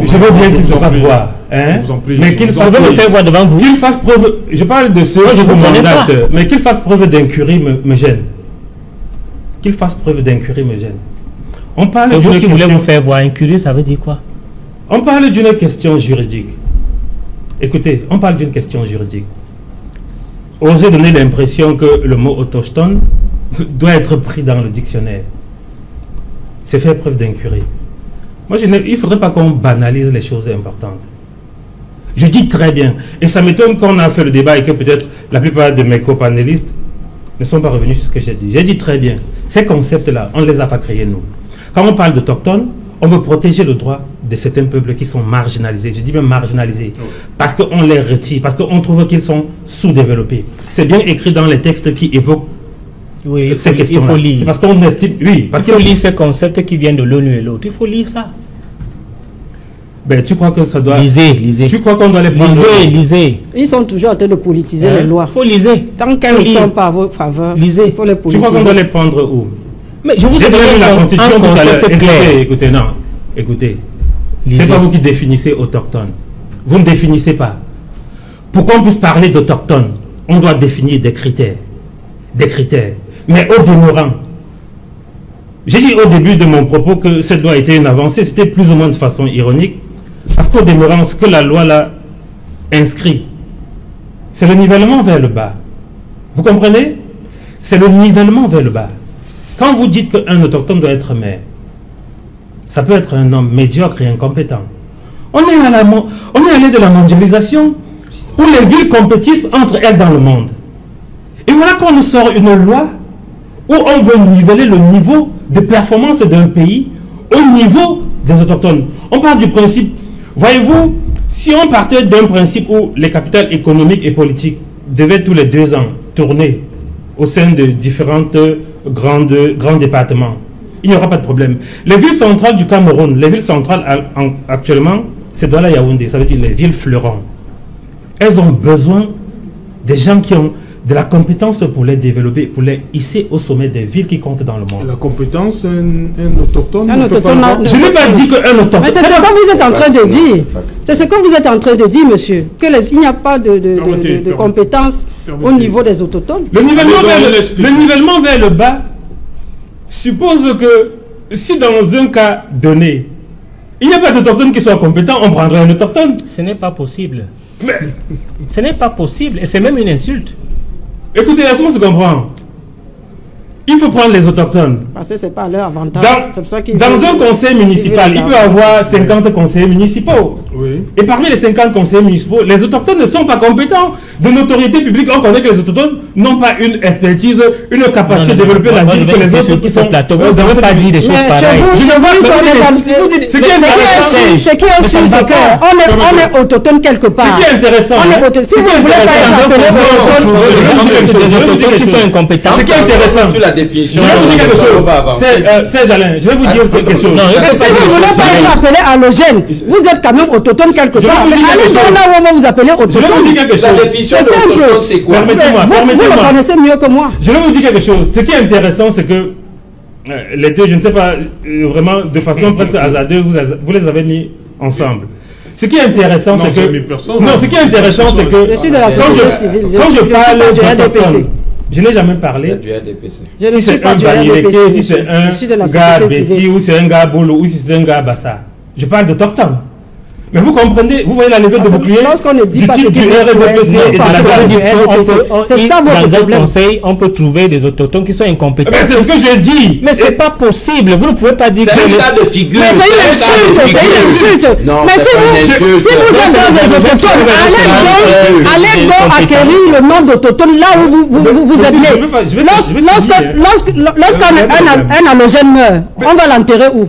je veux bien qu'il se fasse voir. Mais qu'il fasse me faire voir devant vous. Qu'il fasse preuve. Je parle de ceux qui vous mandatent. Mais qu'il fasse preuve d'incurie me gêne. Qu'il fasse preuve d'incurie me gêne. On parle c'est vous qui voulez question... vous faire voir incurie, ça veut dire quoi? On parle d'une question juridique. Écoutez, on parle d'une question juridique. Osez donner l'impression que le mot autochtone doit être pris dans le dictionnaire. C'est faire preuve d'incurie. Moi, il ne faudrait pas qu'on banalise les choses importantes. Je dis très bien. Et ça m'étonne qu'on a fait le débat et que peut-être la plupart de mes copanélistes ne sont pas revenus sur ce que j'ai dit. J'ai dit très bien. Ces concepts-là, on ne les a pas créés nous. Quand on parle d'autochtones, on veut protéger le droit de certains peuples qui sont marginalisés. Je dis même marginalisés. Parce qu'on les retire, parce qu'on trouve qu'ils sont sous-développés. C'est bien écrit dans les textes qui évoquent ces questions-là. Il faut lire. C'est parce qu'on estime... Oui, parce qu'il faut lire ces concepts qui viennent de l'ONU et l'autre. Il faut lire ça. Ben, tu crois que ça doit... Lisez. Tu crois qu'on doit les prendre... Lisez. Ils sont toujours en train de politiser les lois. Il faut liser. Tant qu'elles ne sont pas à votre faveur, lisez. Il faut les politiser. Tu crois qu'on doit les prendre où? Mais je vous ai donné la constitution tout à l'heure. Écoutez, non. Écoutez. C'est pas vous qui définissez autochtone. Vous ne définissez pas. Pour qu'on puisse parler d'autochtone, on doit définir des critères. Des critères. Mais au demeurant, j'ai dit au début de mon propos que cette loi était une avancée. C'était plus ou moins de façon ironique. Parce qu'au demeurant, ce que la loi là inscrit, c'est le nivellement vers le bas. Vous comprenez? C'est le nivellement vers le bas. Quand vous dites qu'un autochtone doit être maire, ça peut être un homme médiocre et incompétent. On est allé de la mondialisation où les villes compétissent entre elles dans le monde. Et voilà qu'on nous sort une loi où on veut niveler le niveau de performance d'un pays au niveau des autochtones. On part du principe, voyez-vous, si on partait d'un principe où les capitales économiques et politiques devaient tous les 2 ans tourner au sein de différentes grands départements, il n'y aura pas de problème. Les villes centrales du Cameroun, les villes centrales actuellement, c'est Douala Yaoundé, ça veut dire les villes fleurons. Elles ont besoin des gens qui ont de la compétence pour les développer, pour les hisser au sommet des villes qui comptent dans le monde. La compétence, un autochtone. Je n'ai pas dit qu'un autochtone. Mais c'est ce que vous êtes en train de dire. C'est ce que vous êtes en train de dire, monsieur. Il n'y a pas de compétences au niveau des autochtones. Le nivellement vers le bas suppose que si dans un cas donné, il n'y a pas d'autochtone qui soit compétent, on prendrait un autochtone. Ce n'est pas possible. Mais ce n'est pas possible et c'est même une insulte. Écoutez, est-ce qu'on se comprend? Il faut prendre les autochtones. Parce que ce n'est pas leur avantage. Dans un conseil municipal, il peut y avoir 50 conseillers municipaux. Oui. Et parmi les 50 conseillers municipaux, les autochtones ne sont pas compétents. De notoriété publique, on connaît que les autochtones n'ont pas une expertise, une capacité de développer la ville que les autres qui sont plateau. Vous ne devez pas dire des choses pareilles. Ce qui est sûr, c'est qu'on est autochtone quelque part. Ce qui est intéressant. Si vous ne voulez pas être appelé autochtone, qui sont incompétents. Ce qui est intéressant. La définition. Je vais vous dire quelque chose. C'est Alain, je vais vous dire quelque chose. Si vous ne voulez pas être appelé allogène, vous êtes quand même autochtone quelque part. Mais allez dans là où on va vous appeler autochtone. Je vais vous dire quelque chose. La définition de autochtone, c'est quoi? Vous le connaissez mieux que moi. Je vais vous dire quelque chose. Ce qui est intéressant, c'est que les deux, je ne sais pas, vraiment de façon presque hasardeuse, vous les avez mis ensemble. Ce qui est intéressant, c'est que... Non, ce qui est intéressant, c'est que... Je suis de la société civile. Quand je parle d'autochtone, Je n'ai jamais parlé du RDPC. Si c'est un Banyeleke, si c'est un gars Betty, ou c'est un gars Bolo, ou si c'est un gars Bassa. Je parle d'autochtones. Mais vous comprenez, vous voyez la levée de bouclier. Lorsqu'on ne dit pas ce qu'il RDPC et de la c'est ça votre problème. Dans un conseil, on peut trouver des autochtones qui sont incompétents. C'est ce que je dis. Mais c'est pas possible. Vous ne pouvez pas dire que... C'est un cas de figure. Mais c'est une insulte, c'est une insulte. Mais si vous êtes dans les autochtones, allez donc acquérir le nom d'autochtone là où vous êtes né. Lorsqu'un halogène meurt, on va l'enterrer où?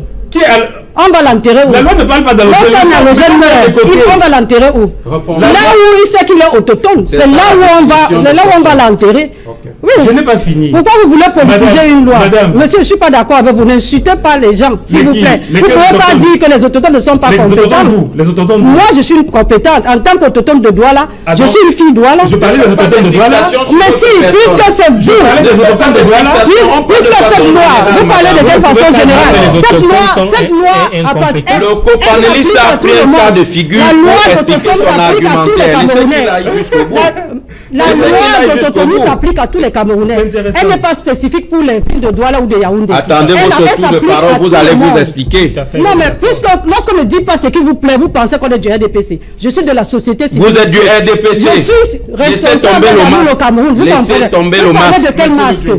On va l'enterrer où? La loi ne parle pas d'halogène. Lorsqu'un halogène meurt, on va l'enterrer où? Là où il sait qu'il est autochtone, c'est là où on va l'enterrer. Oui. Je n'ai pas fini. Pourquoi vous voulez politiser une loi? Monsieur, je ne suis pas d'accord avec vous. N'insultez pas les gens, s'il vous plaît. Vous ne pouvez pas dire que les autochtones ne sont pas compétents. Moi, je suis compétente. En tant qu'autotone de Douala, je suis une fille Douala. Je parlais des autochtones de Douala. Mais si, puisque c'est vous, puisque cette loi, vous parlez de quelle façon générale? Cette loi appartient. Le copanéliste a pris un cas de figure pour expliquer son argumentaire. La loi d'autonomie s'applique à tous les Camerounais. Elle n'est pas spécifique pour les villes de Douala ou de Yaoundé. Attendez votre tour de parole, vous allez vous expliquer. Non, mais puisque lorsqu'on ne dit pas ce qui vous plaît, vous pensez qu'on est du RDPC. Je suis de la société civile. Vous êtes du RDPC. Je suis responsable au Cameroun. Vous laissez tomber le masque. De quel masque?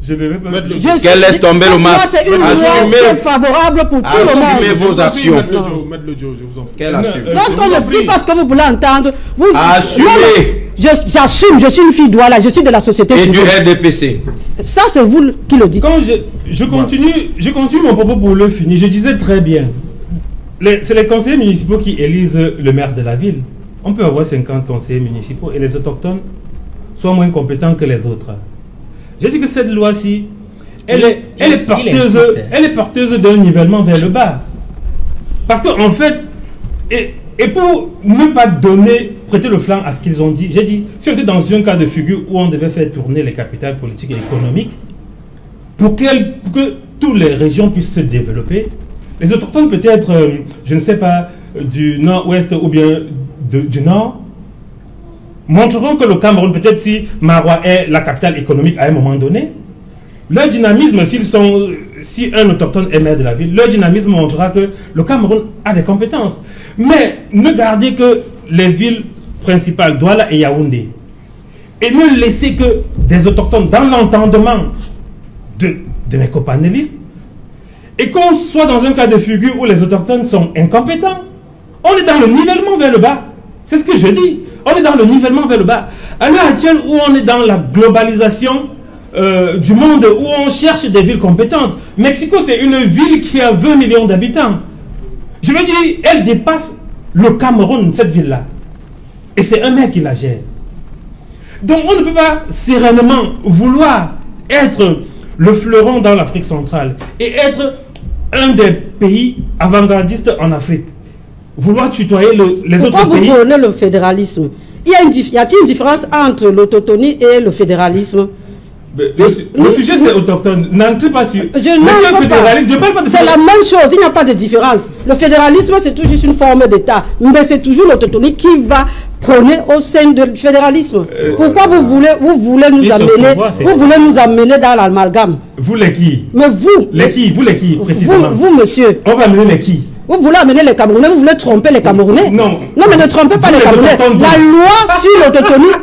Je ne vais pas mettre le qu'elle laisse tomber le masque. C'est une loi favorable pour tout le monde. Assumez vos actions. Quelle assume? Lorsqu'on ne dit pas ce que vous voulez entendre, vous assumez. J'assume, je suis une fille Douala, je suis de la société civile. Et du RDPC. Ça, c'est vous qui le dites. Quand je continue mon propos pour le finir. Je disais très bien, c'est les conseillers municipaux qui élisent le maire de la ville. On peut avoir 50 conseillers municipaux et les autochtones soient moins compétents que les autres. J'ai dit que cette loi-ci, elle est porteuse d'un nivellement vers le bas. Parce qu'en fait, et pour ne pas prêter le flanc à ce qu'ils ont dit, j'ai dit, si on était dans un cas de figure où on devait faire tourner les capitales politiques et économiques, pour que toutes les régions puissent se développer, les autochtones peut-être, je ne sais pas, du nord-ouest ou bien du nord, montreront que le Cameroun, peut-être si Maroua est la capitale économique à un moment donné, leur dynamisme, si un autochtone est maire de la ville, leur dynamisme montrera que le Cameroun a des compétences. Mais ne gardez que les villes principales, Douala et Yaoundé, et ne laissez que des autochtones dans l'entendement de mes copanélistes, et qu'on soit dans un cas de figure où les autochtones sont incompétents. On est dans le nivellement vers le bas. C'est ce que je dis. On est dans le nivellement vers le bas. À l'heure actuelle où on est dans la globalisation du monde, où on cherche des villes compétentes. Mexico, c'est une ville qui a 20 millions d'habitants. Je veux dire, elle dépasse le Cameroun, cette ville-là. Et c'est un mec qui la gère. Donc on ne peut pas sereinement vouloir être le fleuron dans l'Afrique centrale et être un des pays avant-gardistes en Afrique. Vouloir tutoyer les autres pays. Pourquoi vous prenez le fédéralisme? Y a-t-il une différence entre l'autochtonie et le fédéralisme? Le sujet c'est autochtone. N'entrez pas sur. C'est la même chose, il n'y a pas de différence. Le fédéralisme c'est toujours une forme d'État, mais c'est toujours l'autochtone qui va prôner au sein du fédéralisme. Pourquoi vous voulez nous amener dans l'amalgame? Vous les qui? Mais vous. Vous les qui précisément? Vous monsieur. On va amener les qui? Vous voulez amener les Camerounais, vous voulez tromper les Camerounais? Non. Non, mais ne trompez pas les Camerounais. La loi sur l'autonomie,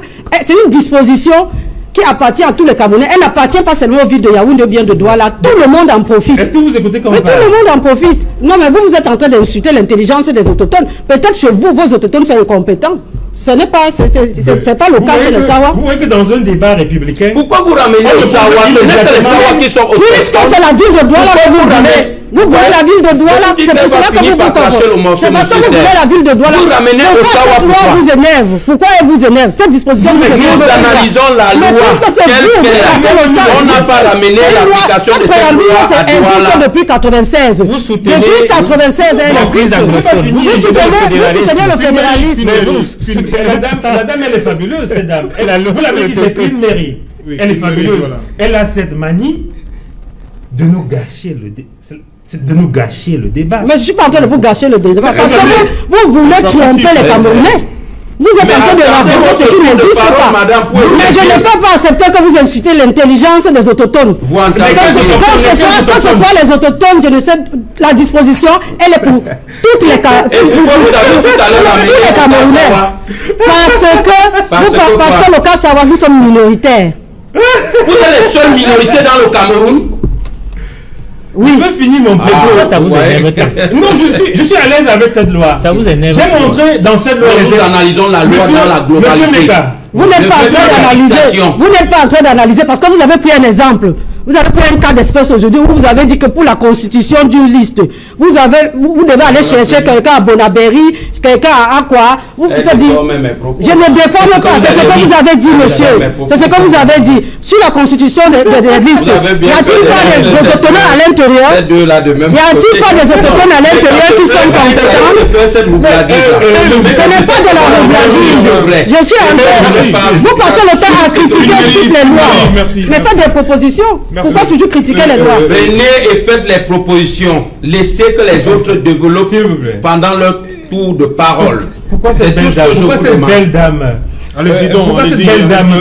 c'est une disposition qui appartient à tous les Camerounais. Elle n'appartient pas seulement aux villes de Yaoundé ou bien de Douala. Tout le monde en profite. Est-ce que vous écoutez quand on parle? Tout le monde en profite. Non, mais vous êtes en train d'insulter l'intelligence des autochtones. Peut-être chez vous, vos autochtones sont incompétents. Ce n'est pas, c'est pas le cas chez les Sawa. Vous voyez que dans un débat républicain... Pourquoi vous ramenez les Sawa? Ce n'est que les Sawa qui sont autochtones. Puisque c'est la ville de Douala que vous ramenez. Vous voulez la ville de Douala, c'est pour cela que vous vous c'est parce que vous voulez la ville de Douala. Vous ramenez au Sawa pourquoi vous énerve? Pourquoi elle vous énerve? Cette disposition vous énerve. Nous analysons la loi. On n'a pas ramené l'application de cette loi à Douala. Depuis 96. Vous soutenez depuis 96, vous soutenez le fédéralisme. La dame, elle est fabuleuse, cette dame. Vous l'avez dit, c'est une mairie. Elle est fabuleuse. Elle a cette manie de nous gâcher le débat. Mais je ne suis pas en train de vous gâcher le débat. Parce que vous voulez tromper les Camerounais. Vous vous êtes en train de raconter ce qui n'existe pas. Mais je ne peux pas accepter que vous insultez l'intelligence des autochtones. Quand ce soit les autochtones, je ne sais, la disposition, elle est pour toutes les Camerounais. Parce que le cas savoir, nous sommes minoritaires. Vous êtes les seules minorités dans le Cameroun. Oui. Je peux finir mon propos. Ça vous énerve. Non, je suis à l'aise avec cette loi. Ça vous énerve. J'ai montré dans cette loi. Nous analysons la loi dans la globalité. Monsieur Meka, vous n'êtes pas en train d'analyser. Vous n'êtes pas en train d'analyser parce que vous avez pris un exemple. Vous avez pris un cas d'espèce aujourd'hui où vous avez dit que pour la constitution d'une liste, vous devez aller chercher quelqu'un à Bonaberry, quelqu'un à Aqua. Je ne déforme pas, c'est ce que vous avez dit, monsieur. C'est ce que vous avez dit. Sur la constitution des listes, y a-t-il pas des autochtones à l'intérieur? Y a-t-il pas des autochtones à l'intérieur qui sont compétents? Ce n'est pas de la rouvradise. Je suis en train. Vous passez le temps à critiquer toutes les lois. Mais faites des propositions. Merci. Pourquoi toujours critiquer les lois? Venez et faites les propositions. Laissez que les autres développent pendant leur tour de parole. Pourquoi cette belle dame allez-y donc, allez-y. Belle dame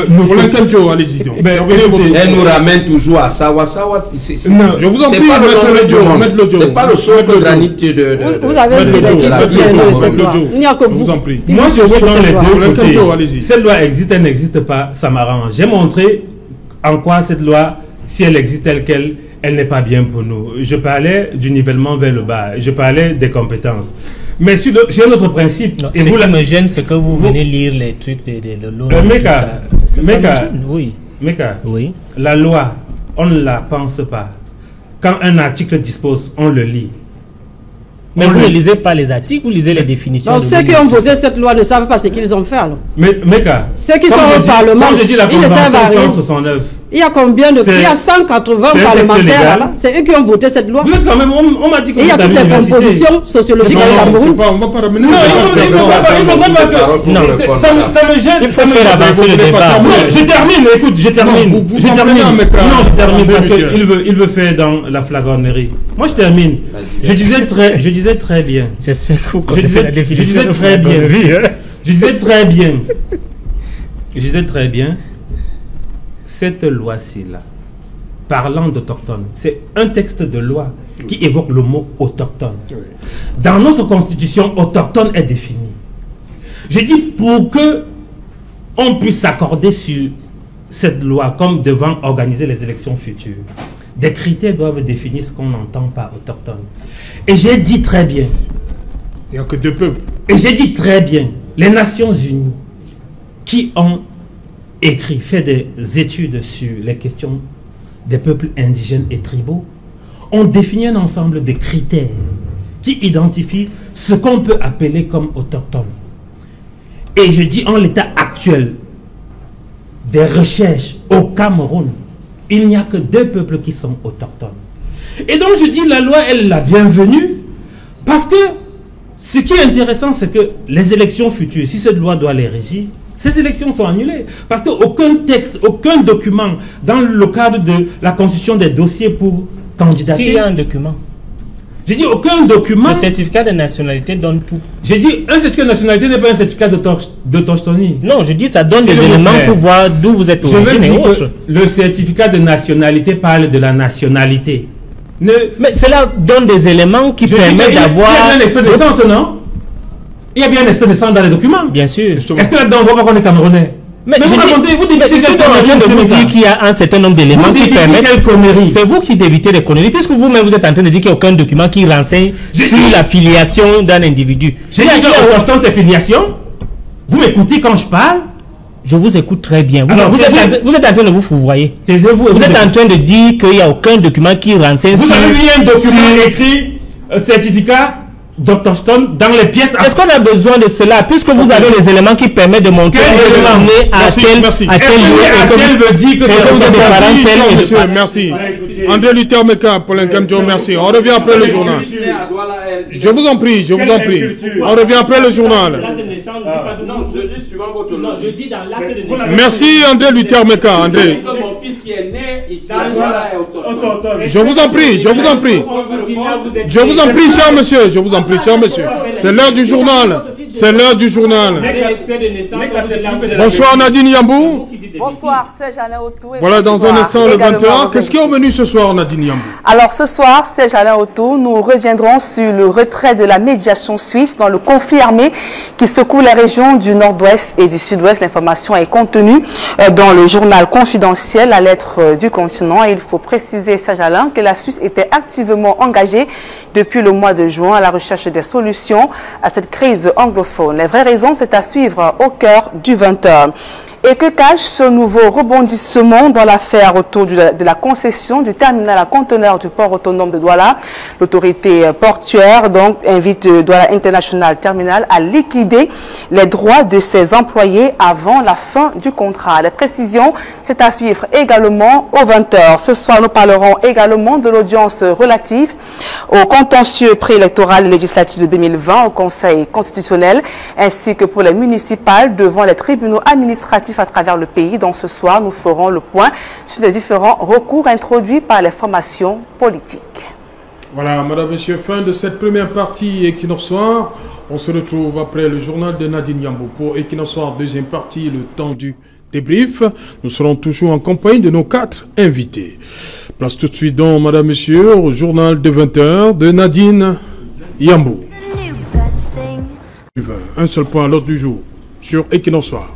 allez-y donc. Elle nous ramène toujours à Sawa. Je vous en prie, mettre l'audio. C'est pas le sol de granit de. Vous avez vu les Il n'y a que vous. Moi, je suis dans les deux côtés. Cette loi existe, elle n'existe pas, ça m'arrange. J'ai montré en quoi cette loi, si elle existe telle qu'elle, elle n'est pas bien pour nous. Je parlais du nivellement vers le bas. Je parlais des compétences. Mais sur un autre principe... Non, et vous, là, me gêne, c'est que vous venez lire les trucs de l'ONU. Meka, oui. La loi, on ne la pense pas. Quand un article dispose, on le lit. Mais vous ne lisez pas les articles, vous lisez les définitions. Donc ceux qui ont voté cette loi ne savent pas ce qu'ils ont fait. Alors. Mais Meka, ceux qui sont au Parlement, quand je dis la Convention 169, il y a combien de... Il y a 180 parlementaires là. C'est eux qui ont voté cette loi. Vous êtes quand même... On m'a dit que il y a toutes les compositions sociologiques au Cameroun. On va pas ramener... Non, il faut ça me gêne. Il faut faire avancer le débat. Je termine, écoute, je termine. Non, je termine parce qu'il veut faire dans la flagornerie. Moi, je termine. Je disais très bien. J'espère que vous connaissez la définition de flagornerie. Je disais très bien. Cette loi-ci, là, parlant d'autochtones, c'est un texte de loi qui évoque le mot autochtone. Dans notre constitution, autochtone est défini. Je dis pour que on puisse s'accorder sur cette loi comme devant organiser les élections futures, des critères doivent définir ce qu'on entend par autochtone. Et j'ai dit très bien. Il n'y a que deux peuples. Et j'ai dit très bien, les Nations Unies qui ont fait des études sur les questions des peuples indigènes et tribaux, ont défini un ensemble de critères qui identifient ce qu'on peut appeler comme autochtone. Et je dis en l'état actuel des recherches au Cameroun, il n'y a que 2 peuples qui sont autochtones. Et donc je dis la loi, elle est la bienvenue, parce que ce qui est intéressant, c'est que les élections futures, si cette loi doit les régir, ces élections sont annulées. Parce qu'aucun texte, aucun document dans le cadre de la constitution des dossiers pour candidater... S'il y a un document. J'ai dit aucun document... Le certificat de nationalité donne tout. J'ai dit un certificat de nationalité n'est pas un certificat d'autochtonie. Non, je dis ça donne des éléments pour voir d'où vous êtes origine et autres. Le certificat de nationalité parle de la nationalité. Mais cela donne des éléments qui permettent d'avoir... Il y a bien l'extrait de naissance, non? Il y a bien un extrait de sang dans les documents. Bien sûr. Est-ce que là-dedans, on voit pas qu'on est Camerounais? Mais vous racontez, vous débitez de vous dire qu'il y a un certain nombre d'éléments qui permettent... C'est vous qui débitez des conneries, puisque vous-même vous êtes en train de dire qu'il n'y a aucun document qui renseigne sur la filiation d'un individu. J'ai dit que constant de filiation. Vous m'écoutez quand je parle? Je vous écoute très bien. Vous êtes en train de vous fourvoyer. Taisez-vous. Vous êtes en train de dire qu'il n'y a aucun document qui renseigne sur... Vous avez mis un document écrit, certificat d'autochtone dans les pièces. Est-ce qu'on a besoin de cela, puisque vous avez les éléments qui permettent de montrer que vous êtes né à tel lieu et que veut dire que vous êtes des parents monsieur, merci. André Luther Meka, Paulin Kamjo, merci. On revient après le journal. Je vous en prie, je vous en prie. On revient après le journal. Merci André Luther Meka, André. Je vous en prie, je vous en prie. Je vous en prie, cher monsieur, je vous en prie, cher monsieur. C'est l'heure du journal. C'est l'heure du journal. Bonsoir Nadine Yambou. Bonsoir Serge Alain Autou. Voilà, dans un instant le 20h. Qu'est-ce qui est revenu ce soir Nadine Yambou? Alors ce soir, Serge Alain Autou, nous reviendrons sur le retrait de la médiation suisse dans le conflit armé qui secoue les régions du nord-ouest et du sud-ouest. L'information est contenue dans le journal confidentiel, la lettre du continent. Et il faut préciser, Serge Alain, que la Suisse était activement engagée depuis le mois de juin à la recherche des solutions à cette crise anglophone. Les vraies raisons, c'est à suivre au cœur du 20h. Et que cache ce nouveau rebondissement dans l'affaire autour de la concession du terminal à conteneurs du port autonome de Douala? L'autorité portuaire donc invite Douala International Terminal à liquider les droits de ses employés avant la fin du contrat. Les précisions, c'est à suivre également au 20h. Ce soir, nous parlerons également de l'audience relative au contentieux préélectoral législatif de 2020 au Conseil constitutionnel, ainsi que pour les municipales devant les tribunaux administratifs à travers le pays. Donc ce soir, nous ferons le point sur les différents recours introduits par les formations politiques. Voilà, madame, monsieur, fin de cette première partie Equinox Soir. On se retrouve après le journal de Nadine Yambou pour Equinox Soir, deuxième partie, le temps du débrief. Nous serons toujours en compagnie de nos 4 invités. Place tout de suite donc, madame, monsieur, au journal de 20h de Nadine Yambou. Un seul point à l'ordre du jour sur Equinox Soir.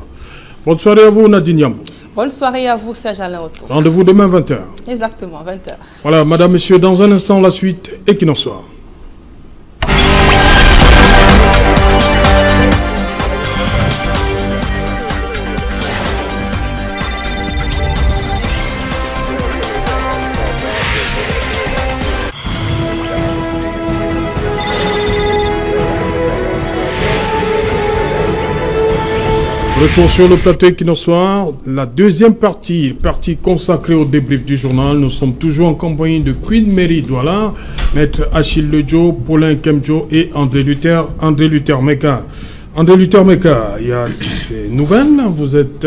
Bonne soirée à vous, Nadine Yambou. Bonne soirée à vous, Serge Alain Autou. Rendez-vous demain 20h. Exactement, 20h. Voilà, madame, monsieur, dans un instant, la suite Equinox Soir. Retour sur le plateau Equinox Soir, la deuxième partie consacrée au débrief du journal. Nous sommes toujours en compagnie de Queen Mary Douala, Maître Achille Lejo, Paulin Kemjo et André Luther Meka. André Luther Meka, il y a des nouvelles, vous êtes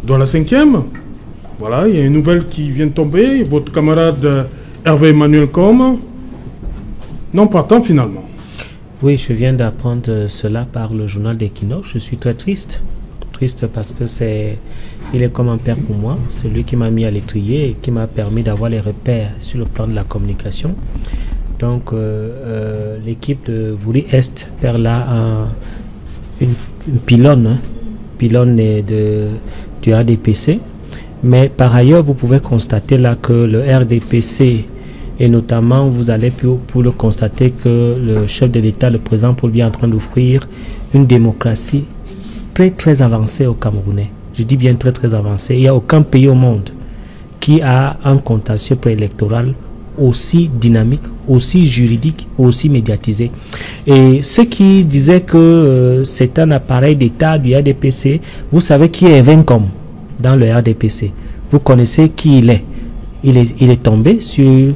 dans la 5e. Voilà, il y a une nouvelle qui vient de tomber, votre camarade Hervé Emmanuel Com, non partant finalement. Oui, je viens d'apprendre cela par le journal d'Equinox. Je suis très triste. Triste parce que il est comme un père pour moi. C'est lui qui m'a mis à l'étrier et qui m'a permis d'avoir les repères sur le plan de la communication. Donc, l'équipe de Vouri Est perd là une pylône du RDPC. Mais par ailleurs, vous pouvez constater là que le RDPC, et notamment, vous allez pour le constater que le chef de l'État, le président Paul Biya, est en train d'offrir une démocratie très très avancée aux Camerounais. Je dis bien très très avancée. Il n'y a aucun pays au monde qui a un contentieux préélectoral aussi dynamique, aussi juridique, aussi médiatisé. Et ceux qui disaient que c'est un appareil d'État du RDPC, vous savez qui est Vencom dans le RDPC. Vous connaissez qui il est. Il est tombé sur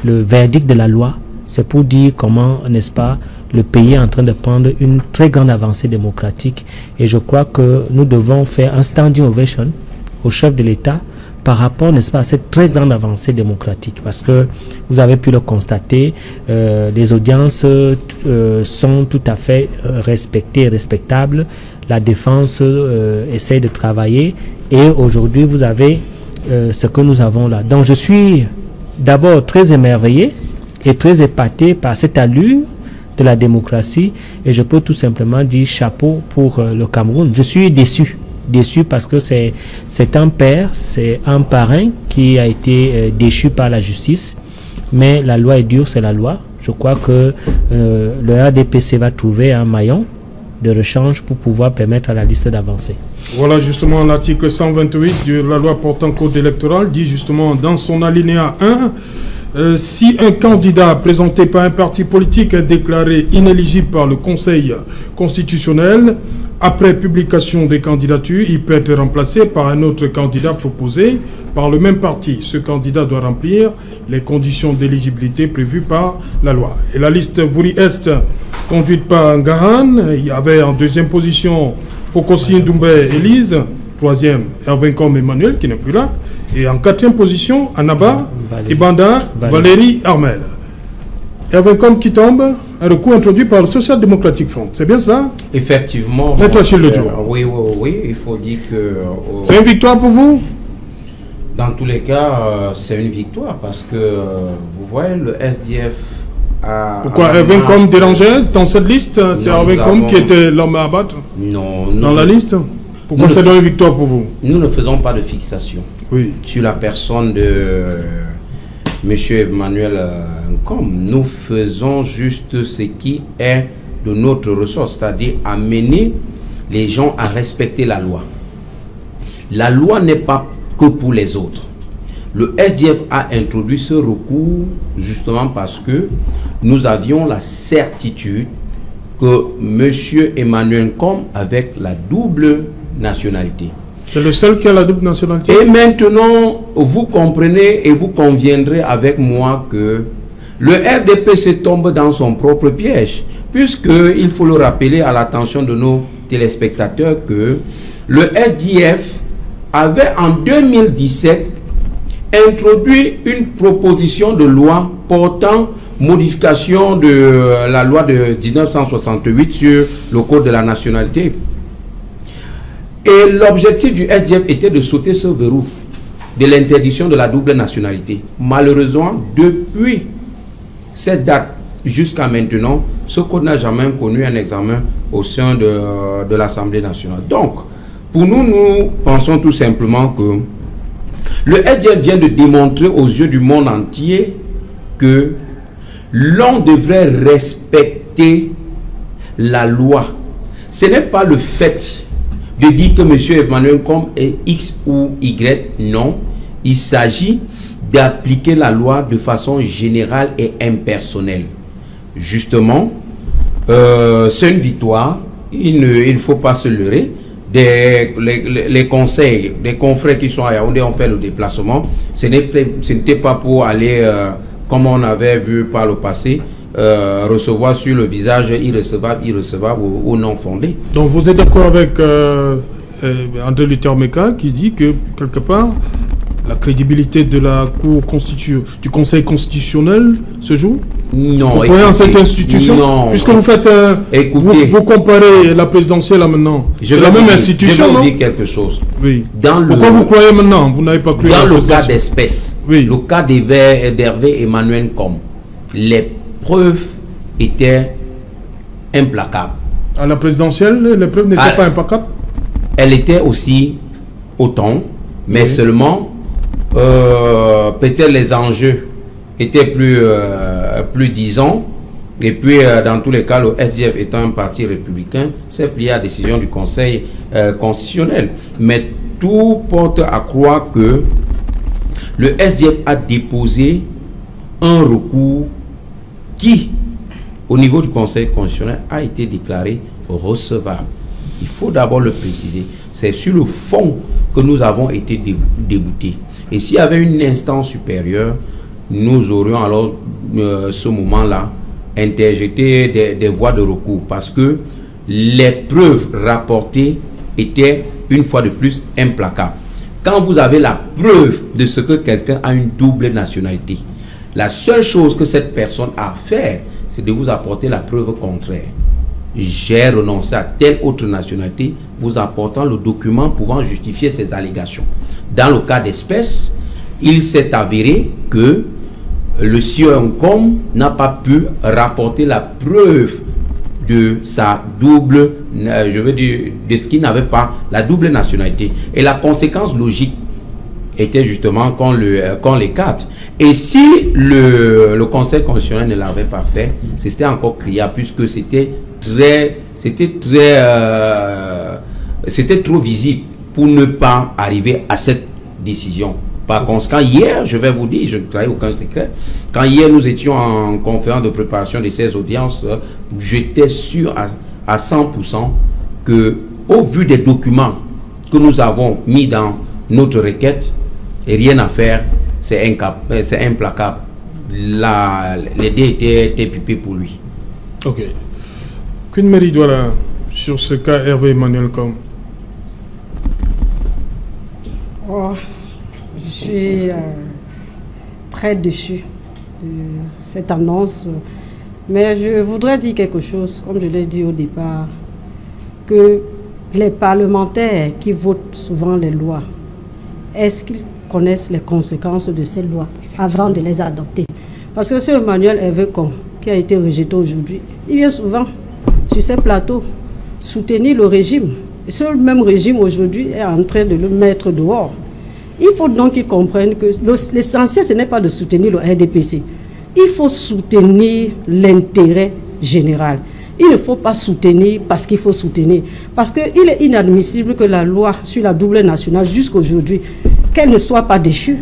le verdict de la loi. C'est pour dire comment, n'est-ce pas, le pays est en train de prendre une très grande avancée démocratique. Et je crois que nous devons faire un standing ovation au chef de l'État par rapport, n'est-ce pas, à cette très grande avancée démocratique. Parce que vous avez pu le constater, les audiences sont tout à fait respectées et respectables. La défense essaie de travailler. Et aujourd'hui, vous avez ce que nous avons là. Donc je suis d'abord très émerveillé et très épaté par cette allure de la démocratie et je peux tout simplement dire chapeau pour le Cameroun. Je suis déçu parce que c'est un père, c'est un parrain qui a été déchu par la justice, mais la loi est dure, c'est la loi. Je crois que le RDPC va trouver un maillon de rechange pour pouvoir permettre à la liste d'avancer. Voilà justement l'article 128 de la loi portant code électoral dit justement dans son alinéa 1 si un candidat présenté par un parti politique est déclaré inéligible par le Conseil constitutionnel, après publication des candidatures, il peut être remplacé par un autre candidat proposé par le même parti. Ce candidat doit remplir les conditions d'éligibilité prévues par la loi. Et la liste Vouri Est, conduite par Ngahan, il y avait en deuxième position Pokossi Doumbé Élise, troisième Hervé Com Emmanuel, qui n'est plus là, et en quatrième position, Anaba et Banda Valérie Armel. Hervé Com qui tombe, Un recours introduit par le Social Democratic Front. C'est bien cela? Effectivement. Oui, il faut dire que... c'est une victoire pour vous? Dans tous les cas, c'est une victoire parce que, vous voyez, le SDF a... Pourquoi Hervé Ngom dérangeait dans cette liste? C'est Hervé Ngom qui était l'homme à abattre? Non. Dans la liste? Pourquoi c'est une victoire pour vous? Nous ne faisons pas de fixation sur la personne de M. Emmanuel Ngom. Nous faisons juste ce qui est de notre ressort, c'est-à-dire amener les gens à respecter la loi. La loi n'est pas que pour les autres. Le SDF a introduit ce recours justement parce que nous avions la certitude que M. Emmanuel Ngom avait la double nationalité. C'est le seul qui a la double nationalité. Et maintenant, vous comprenez et vous conviendrez avec moi que le RDPC tombe dans son propre piège, puisqu'il faut le rappeler à l'attention de nos téléspectateurs que le SDF avait en 2017 introduit une proposition de loi portant modification de la loi de 1968 sur le code de la nationalité. Et l'objectif du SDF était de sauter ce verrou de l'interdiction de la double nationalité. Malheureusement, depuis cette date jusqu'à maintenant, ce code n'a jamais connu un examen au sein de l'Assemblée nationale. Donc, pour nous, nous pensons tout simplement que le SDF vient de démontrer aux yeux du monde entier que l'on devrait respecter la loi. Ce n'est pas le fait de dire que M. Emmanuel Ngom est X ou Y, non. Il s'agit d'appliquer la loi de façon générale et impersonnelle. Justement, c'est une victoire. Il ne faut pas se leurrer. Les conseils, des confrères qui sont à Yaoundé ont fait le déplacement. Ce n'était pas pour aller, comme on avait vu par le passé, recevoir sur le visage irrecevable ou non fondé. Donc vous êtes d'accord avec André Luther Meka qui dit que quelque part la crédibilité de la du Conseil constitutionnel se joue? Non. Vous croyez en cette institution? Non. Puisque vous faites vous comparez la présidentielle à maintenant. C'est la même institution, non? Je vais vous dire quelque chose. Oui. Pourquoi vous croyez maintenant? Vous n'avez pas cru dans le cas d'espèce, le cas d'Hervé Emmanuel Ngom, les preuves étaient implacables. À la présidentielle, les preuves n'étaient pas implacables? Elle était aussi autant, mais seulement peut-être les enjeux étaient plus disons. Et puis, dans tous les cas, le SDF étant un parti républicain, c'est plié à la décision du Conseil constitutionnel. Mais tout porte à croire que le SDF a déposé un recours qui, au niveau du Conseil constitutionnel, a été déclaré recevable. Il faut d'abord le préciser. C'est sur le fond que nous avons été déboutés. Et s'il y avait une instance supérieure, nous aurions alors, ce moment-là, interjeté des voies de recours. Parce que les preuves rapportées étaient, une fois de plus, implacables. Quand vous avez la preuve de ce que quelqu'un a une double nationalité, la seule chose que cette personne a à faire, c'est de vous apporter la preuve contraire. J'ai renoncé à telle autre nationalité, vous apportant le document pouvant justifier ces allégations. Dans le cas d'espèce, il s'est avéré que le sieur Ngom n'a pas pu rapporter la preuve de sa double, je veux dire, de ce qu'il n'avait pas, la double nationalité. Et la conséquence logique était justement qu'on l'écarte. Et si le Conseil constitutionnel ne l'avait pas fait, c'était encore criard, puisque c'était trop visible pour ne pas arriver à cette décision. Par conséquent, hier, je vais vous dire, je ne trahis aucun secret, quand hier nous étions en conférence de préparation de ces audiences, j'étais sûr à 100% que, au vu des documents que nous avons mis dans notre requête, et rien à faire, c'est implacable. Les dés étaient pipés pour lui. Ok. Qu'une mairie doit là, sur ce cas Hervé Emmanuel Ngom? Je suis très déçu de cette annonce Mais je voudrais dire quelque chose, comme je l'ai dit au départ, que les parlementaires qui votent souvent les lois, est-ce qu'ils connaissent les conséquences de ces lois avant de les adopter? Parce que ce Emmanuel Hervé Con, qui a été rejeté aujourd'hui, il vient souvent sur ces plateaux soutenir le régime. Et ce même régime aujourd'hui est en train de le mettre dehors. Il faut donc qu'ils comprennent que l'essentiel, ce n'est pas de soutenir le RDPC. Il faut soutenir l'intérêt général. Il ne faut pas soutenir parce qu'il faut soutenir. Parce qu'il est inadmissible que la loi sur la double nationale, jusqu'aujourd'hui, qu'elle ne soit pas déchue.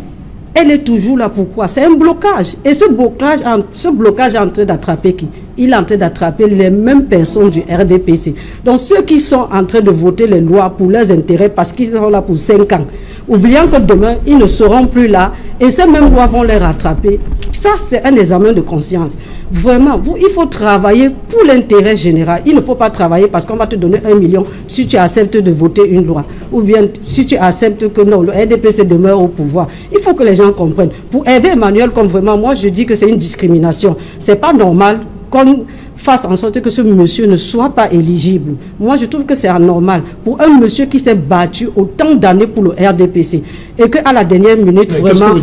Elle est toujours là. Pourquoi? C'est un blocage. Et ce blocage est en train d'attraper qui? Il est en train d'attraper les mêmes personnes du RDPC. Donc ceux qui sont en train de voter les lois pour leurs intérêts parce qu'ils sont là pour 5 ans, oubliant que demain, ils ne seront plus là et ces mêmes lois vont les rattraper. Ça, c'est un examen de conscience. Vraiment, il faut travailler pour l'intérêt général. Il ne faut pas travailler parce qu'on va te donner 1 million si tu acceptes de voter une loi. Ou bien si tu acceptes que non, le RDPC demeure au pouvoir. Il faut que les gens comprennent. Pour Hervé Emmanuel, comme vraiment, moi je dis que c'est une discrimination. C'est pas normal qu'on fasse en sorte que ce monsieur ne soit pas éligible. Moi, je trouve que c'est anormal pour un monsieur qui s'est battu autant d'années pour le RDPC et qu'à la dernière minute, vraiment,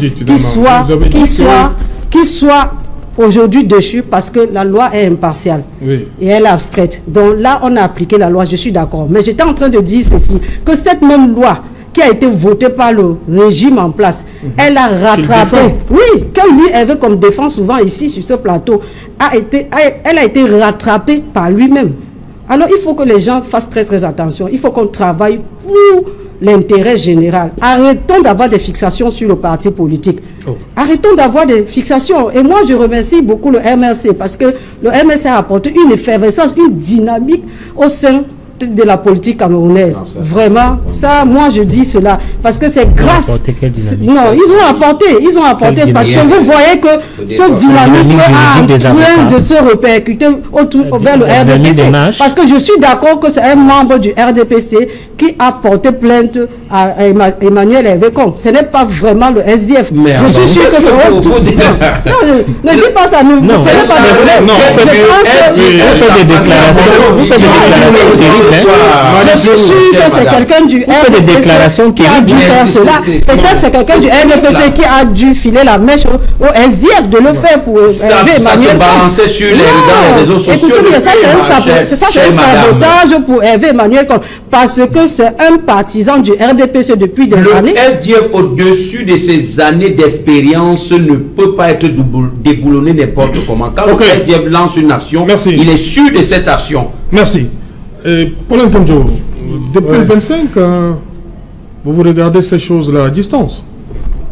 qu'il soit aujourd'hui déchu parce que la loi est impartiale et elle est abstraite. Donc là, on a appliqué la loi, je suis d'accord. Mais j'étais en train de dire ceci, que cette même loi qui a été votée par le régime en place, elle a rattrapé, que lui avait comme défense souvent ici sur ce plateau, elle a été rattrapée par lui-même. Alors il faut que les gens fassent très très attention, il faut qu'on travaille pour l'intérêt général. Arrêtons d'avoir des fixations sur le parti politique. Arrêtons d'avoir des fixations. Et moi, je remercie beaucoup le MRC parce que le MRC a apporté une effervescence, une dynamique au sein de la politique camerounaise. Vraiment, ça, moi je dis cela parce que c'est grâce. Non, ils ont apporté parce que vous voyez que ce dynamisme est en train de se répercuter vers le RDPC. Parce que je suis d'accord que c'est un membre du RDPC qui a porté plainte à Emmanuel Hervé Con. Ce n'est pas vraiment le SDF. Je suis sûr que c'est ne dis pas ça. Ce n'est pas je suis sûr que c'est quelqu'un du RDPC qui a dû faire cela. Peut-être c'est quelqu'un du RDPC qui a dû filer la mèche au SDF de le faire pour Hervé Emmanuel. Ça se sur les réseaux sociaux. Écoutez, ça c'est un sabotage pour Hervé Emmanuel parce que c'est un partisan du RDPC depuis des années. Le SDF, au-dessus de ces années d'expérience, ne peut pas être déboulonné n'importe comment. Quand le SDF lance une action, il est sûr de cette action. Merci. Paulin Kandjo, depuis le 25, vous regardez ces choses-là à distance.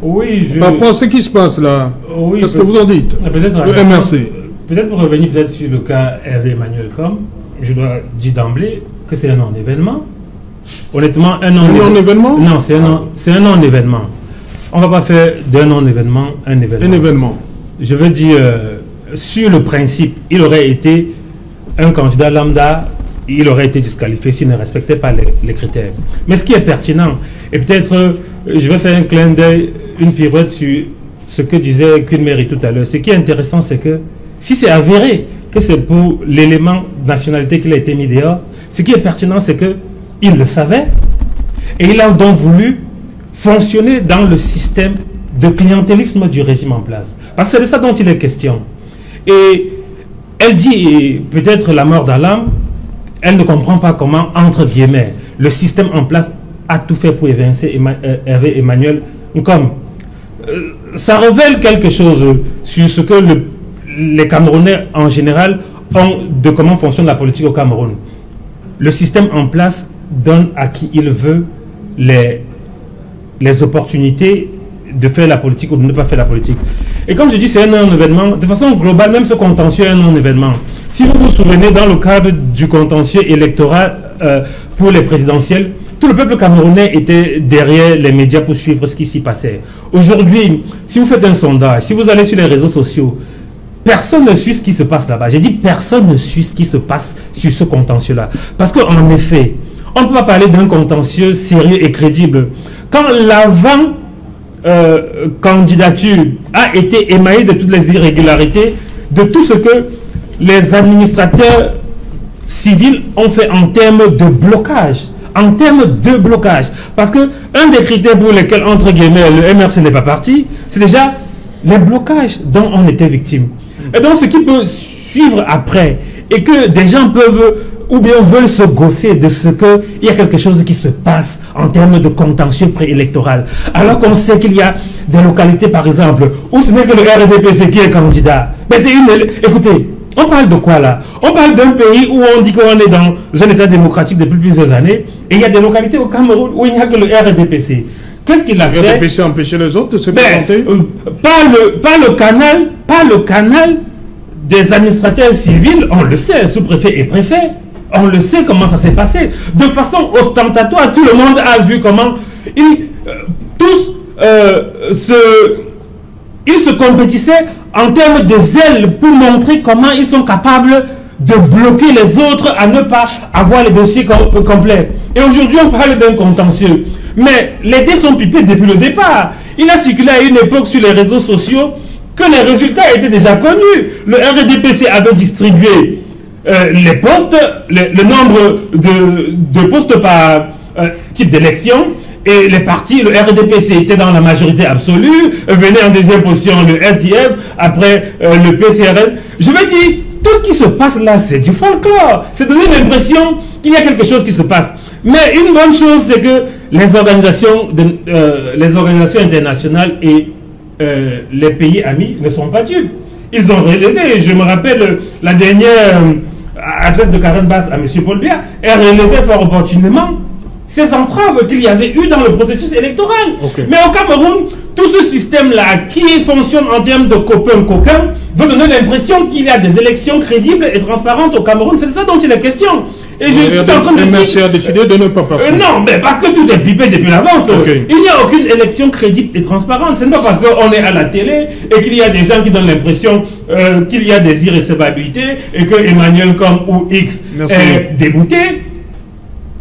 Oui, par rapport à ce qui se passe là, qu'est-ce que vous en dites? Le MRC. Peut-être pour revenir sur le cas Hervé Emmanuel Com, je dois dire d'emblée que c'est un non-événement. Honnêtement, un non-événement. Non, c'est un non-événement. On ne va pas faire d'un non-événement un événement. Un événement. Je veux dire, sur le principe, il aurait été un candidat lambda. Il aurait été disqualifié s'il ne respectait pas les critères. Mais ce qui est pertinent, et peut-être je vais faire un clin d'œil, une pirouette sur ce que disait Queen Mary tout à l'heure. Ce qui est intéressant, c'est que si c'est avéré que c'est pour l'élément nationalité qu'il a été mis dehors, ce qui est pertinent, c'est qu'il le savait et il a donc voulu fonctionner dans le système de clientélisme du régime en place. Parce que c'est de ça dont il est question. Et elle dit peut-être la mort d'Alam. Elle ne comprend pas comment, entre guillemets, le système en place a tout fait pour évincer Hervé Emmanuel Com. Ça révèle quelque chose sur ce que les Camerounais en général ont de comment fonctionne la politique au Cameroun. Le système en place donne à qui il veut les opportunités de faire la politique ou de ne pas faire la politique. Et comme je dis, c'est un non-événement. De façon globale, même ce contentieux est un non-événement. Si vous vous souvenez, dans le cadre du contentieux électoral pour les présidentielles, tout le peuple camerounais était derrière les médias pour suivre ce qui s'y passait. Aujourd'hui, si vous faites un sondage, si vous allez sur les réseaux sociaux, personne ne suit ce qui se passe là-bas. J'ai dit personne ne suit ce qui se passe sur ce contentieux-là. Parce qu'en effet, on ne peut pas parler d'un contentieux sérieux et crédible. Quand l'avant candidature a été émaillée de toutes les irrégularités, de tout ce que les administrateurs civils ont fait en termes de blocage. En termes de blocage. Parce que un des critères pour lesquels, entre guillemets, le MRC n'est pas parti, c'est déjà les blocages dont on était victime. Et donc, ce qui peut suivre après, et que des gens peuvent, ou bien veulent se gausser de ce qu'il y a quelque chose qui se passe en termes de contentieux préélectoral. Alors qu'on sait qu'il y a des localités, par exemple, où ce n'est que le RDPC qui est candidat. Mais c'est une... Écoutez, on parle de quoi là? On parle d'un pays où on dit qu'on est dans un état démocratique depuis plusieurs années, et il y a des localités au Cameroun où il n'y a que le RDPC. Qu'est-ce qu'il a fait? Le RDPC a empêché les autres de se présenter? Pas le canal des administrateurs civils, on le sait, sous-préfet et préfet. On le sait comment ça s'est passé. De façon ostentatoire, tout le monde a vu comment tous se compétissaient en termes de zèle pour montrer comment ils sont capables de bloquer les autres à ne pas avoir les dossiers complets. Et aujourd'hui, on parle d'un contentieux. Mais les dés sont pipés depuis le départ. Il a circulé à une époque sur les réseaux sociaux que les résultats étaient déjà connus. Le RDPC avait distribué les postes, le nombre de postes par type d'élection, et les partis, le RDPC était dans la majorité absolue, venait en deuxième position le SDF, après le PCRN. Je veux dire, tout ce qui se passe là, c'est du folklore. C'est donner l'impression qu'il y a quelque chose qui se passe. Mais une bonne chose, c'est que les organisations internationales et les pays amis ne sont pas dupes. Ils ont relevé, je me rappelle la dernière adresse de Karen Bass à M. Paul Biya, elle relevait fort opportunément ces entraves qu'il y avait eu dans le processus électoral. Okay. Mais au Cameroun, tout ce système-là qui fonctionne en termes de copain-coquin veut donner l'impression qu'il y a des élections crédibles et transparentes au Cameroun. C'est de ça dont il est question. Et je suis en train de dire... a décidé de ne pas participer. Non, mais parce que tout est pipé depuis l'avance. Okay. Il n'y a aucune élection crédible et transparente. Ce n'est pas parce qu'on est à la télé et qu'il y a des gens qui donnent l'impression qu'il y a des irrécevabilités et que Emmanuel comme ou X est débouté.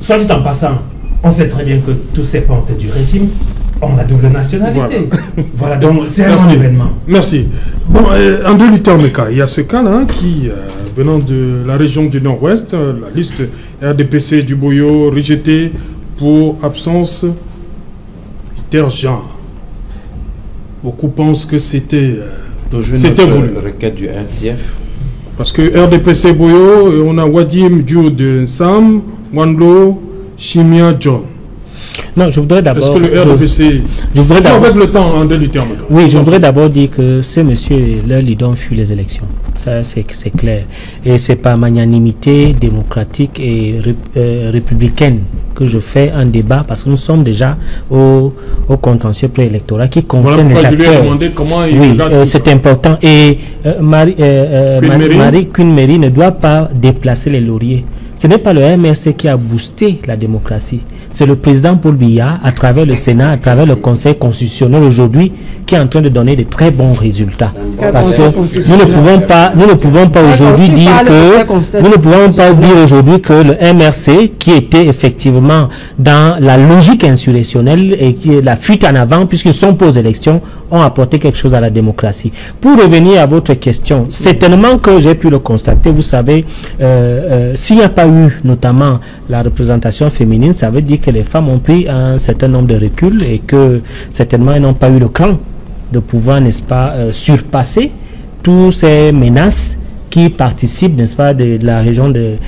Soit dit en passant, on sait très bien que tous ces pontes du régime ont la double nationalité. Voilà, donc c'est un événement. Merci. Bon, André Luther Meka, il y a ce cas-là qui, venant de la région du Nord-Ouest, la liste RDPC du Boyo rejetée pour absence Peter Jean. Beaucoup pensent que c'était voulu. Requête du RTF. Parce que RDPC Boyo, on a Wadim Dioud Sam, Wanlo, Chimia John. Non, je voudrais d'abord... Est-ce que le RDPC... Je voudrais d'abord... avec le temps, André Luther Meka. Oui, je voudrais d'abord dire que ces messieurs, leur leader fuit les élections. Ça, c'est clair. Et c'est par magnanimité démocratique et républicaine que je fais un débat, parce que nous sommes déjà au contentieux préélectoral qui concerne les acteurs. Oui, c'est important. Et Marie Queen Mary ne doit pas déplacer les lauriers. Ce n'est pas le MRC qui a boosté la démocratie. C'est le président Paul Biya, à travers le Sénat, à travers le Conseil constitutionnel aujourd'hui, qui est en train de donner de très bons résultats. Parce que nous ne pouvons pas aujourd'hui dire que le MRC, qui était effectivement dans la logique insurrectionnelle et qui est la fuite en avant, puisqu'ils sont pas aux élections, ont apporté quelque chose à la démocratie. Pour revenir à votre question, certainement que j'ai pu le constater, vous savez, s'il n'y a pas eu notamment la représentation féminine, ça veut dire que les femmes ont pris un certain nombre de reculs et que certainement elles n'ont pas eu le cran de pouvoir, n'est-ce pas, surpasser toutes ces menaces qui participent, n'est-ce pas, de la région de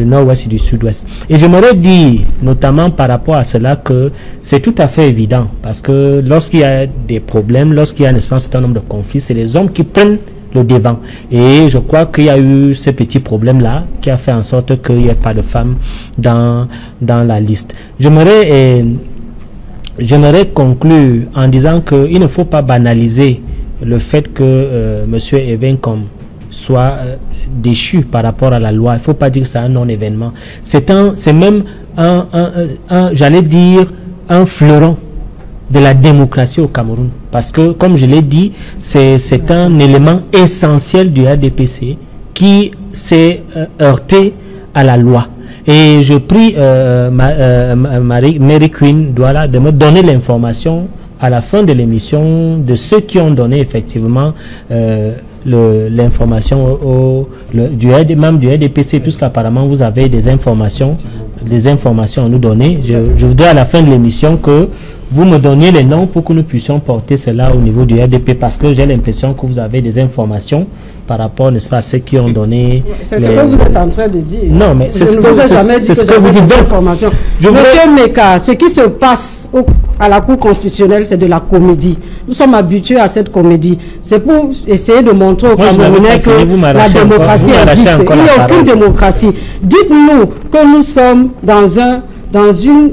Nord-Ouest et du Sud-Ouest. Et j'aimerais dire, notamment par rapport à cela, que c'est tout à fait évident, parce que lorsqu'il y a des problèmes, lorsqu'il y a, n'est-ce pas, un certain nombre de conflits, c'est les hommes qui prennent le devant. Et je crois qu'il y a eu ces petits problèmes-là qui a fait en sorte qu'il n'y ait pas de femmes dans la liste. J'aimerais conclure en disant qu'il ne faut pas banaliser le fait que M. Evenkom soit déchu par rapport à la loi. Il ne faut pas dire que c'est un non-événement. C'est même j'allais dire, un fleuron de la démocratie au Cameroun. Parce que, comme je l'ai dit, c'est un élément essentiel du RDPC qui s'est heurté à la loi. Et je prie Mary Queen Douala de me donner l'information à la fin de l'émission de ceux qui ont donné effectivement l'information du membre du RDPC, puisqu'apparemment vous avez des informations à nous donner. Je voudrais à la fin de l'émission que vous me donniez les noms pour que nous puissions porter cela au niveau du RDP, parce que j'ai l'impression que vous avez des informations par rapport, n'est-ce pas, à ceux qui ont donné... C'est ce que vous êtes en train de dire. Non, mais c'est ce que vous dites. Monsieur Meka, ce qui se passe à la Cour constitutionnelle, c'est de la comédie. Nous sommes habitués à cette comédie. C'est pour essayer de montrer aux Camerounais que la démocratie existe. Il n'y a aucune démocratie. Dites-nous que nous sommes dans une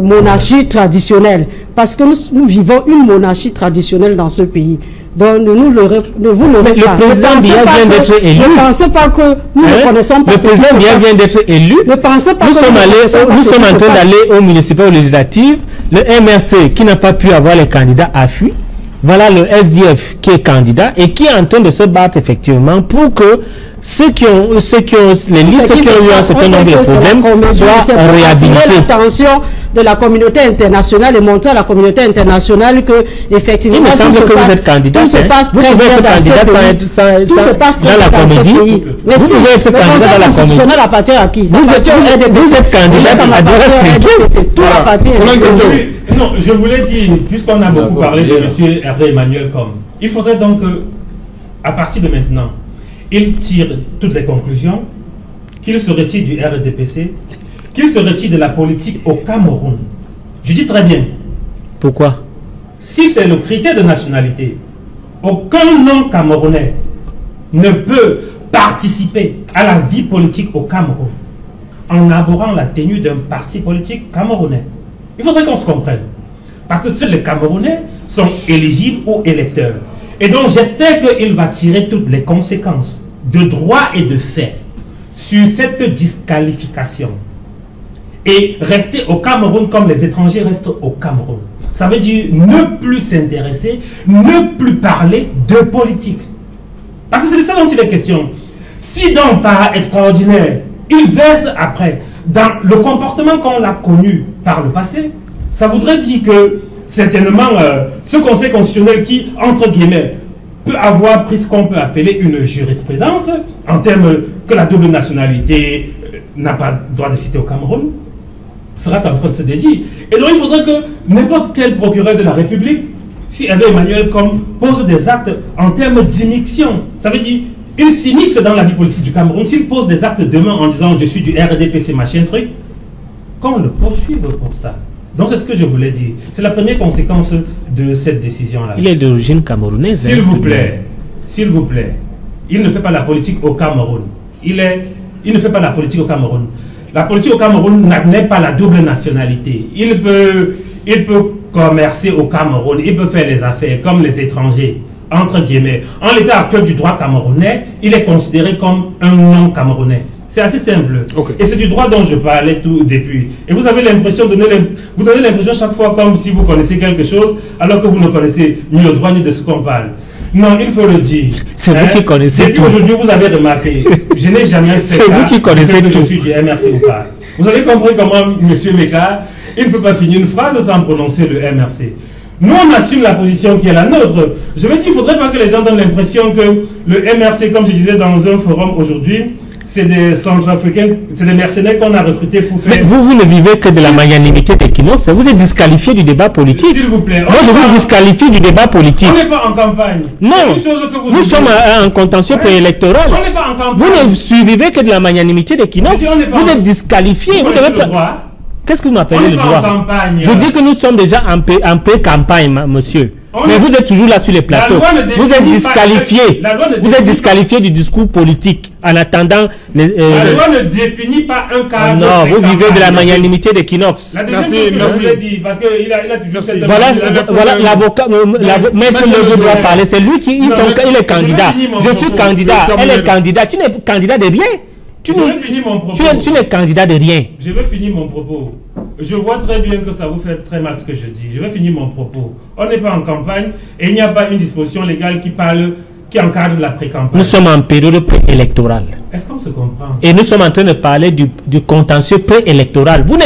monarchie traditionnelle, parce que nous vivons une monarchie traditionnelle dans ce pays. Donc vous ne le président vient d'être élu. Ne pensez pas que nous ne connaissons pas. Le président vient d'être élu. Ne pensez pas. Nous sommes en train d'aller aux municipales, aux législatives. Le MRC qui n'a pas pu avoir les candidats a fui. Voilà le SDF qui est candidat et qui est en train de se battre effectivement pour que ceux qui ont les listes qui ont eu un certain nombre de problèmes soient réhabilités. L'attention de la communauté internationale et montrer à la communauté internationale que effectivement il me semble que vous êtes candidat. Tout se passe très bien dans ce pays. Tout se passe très bien dans ce pays. Mais si vous êtes candidat dans la comédie, appartient à qui? Vous êtes candidat à c'est tout appartient. Non, je voulais dire, puisqu'on a beaucoup parlé de M. Hervé Emmanuel Com, il faudrait donc à partir de maintenant, il tire toutes les conclusions, qu'il se retire du RDPC, qu'il se retire de la politique au Cameroun. Je dis très bien. Pourquoi? Si c'est le critère de nationalité, aucun non-camerounais ne peut participer à la vie politique au Cameroun en abhorrant la tenue d'un parti politique camerounais. Il faudrait qu'on se comprenne. Parce que seuls les Camerounais sont éligibles ou électeurs. Et donc j'espère qu'il va tirer toutes les conséquences de droit et de fait sur cette disqualification. Et rester au Cameroun comme les étrangers restent au Cameroun. Ça veut dire ne plus s'intéresser, ne plus parler de politique. Parce que c'est de ça dont il est question. Si donc par extraordinaire, il verse après dans le comportement qu'on a connu par le passé, ça voudrait dire que certainement ce Conseil constitutionnel qui, entre guillemets, peut avoir pris ce qu'on peut appeler une jurisprudence en termes que la double nationalité n'a pas droit de citer au Cameroun, sera en train de se dédier. Et donc il faudrait que n'importe quel procureur de la République, si Hervé Emmanuel Com pose des actes en termes d'immixtion, ça veut dire il s'immixe dans la vie politique du Cameroun, s'il pose des actes demain en disant je suis du RDPC machin truc, qu'on le poursuive pour ça. Donc c'est ce que je voulais dire. C'est la première conséquence de cette décision-là. Il est d'origine camerounaise. S'il vous plaît, il ne fait pas la politique au Cameroun. Il ne fait pas la politique au Cameroun. La politique au Cameroun n'admet pas la double nationalité. Il peut commercer au Cameroun, il peut faire les affaires comme les étrangers, entre guillemets. En l'état actuel du droit camerounais, il est considéré comme un non-camerounais. C'est assez simple. Okay. Et c'est du droit dont je parlais tout depuis. Et vous avez l'impression vous donnez l'impression chaque fois comme si vous connaissez quelque chose, alors que vous ne connaissez ni le droit ni de ce qu'on parle. Non, il faut le dire. C'est vous qui connaissez tout. Aujourd'hui, vous avez remarqué, je n'ai jamais fait ça. C'est vous qui connaissez tout. Je suis du MRC ou pas. Vous avez compris comment M. Meka, il ne peut pas finir une phrase sans prononcer le MRC. Nous, on assume la position qui est la nôtre. Je veux dire, il ne faudrait pas que les gens donnent l'impression que le MRC, comme je disais dans un forum aujourd'hui, c'est des Centrafricains, c'est des mercenaires qu'on a recrutés pour faire... Mais vous ne vivez que de la magnanimité d'Equinox. Vous êtes disqualifié du débat politique. S'il vous plaît. Moi, je vous disqualifie du débat politique. On n'est pas en campagne. Non. Nous sommes en contentieux préélectoral. On n'est pas en campagne. Vous ne suivez que de la magnanimité d'Equinox. Vous êtes disqualifié. Vous devez pas... Qu'est-ce que vous m'appelez le droit? Je dis que nous sommes déjà en pré-campagne, monsieur. Mais vous êtes toujours là sur les plateaux. Vous êtes disqualifié. Vous êtes disqualifié du discours politique en attendant... La loi ne définit pas un cadre. Non, vous vivez de la magnanimité d'Equinox. Merci. Parce qu'il a toujours cette... Voilà, l'avocat, maître Leveau doit parler. C'est lui qui... Il est candidat. Je suis candidat. Elle est candidat. Tu n'es candidat de rien. Tu n'es candidat de rien. Je vais finir mon propos. Je vois très bien que ça vous fait très mal ce que je dis. Je vais finir mon propos. On n'est pas en campagne et il n'y a pas une disposition légale qui encadre la pré-campagne. Nous sommes en période préélectorale. Est-ce qu'on se comprend? Et nous sommes en train de parler du contentieux préélectoral. Vous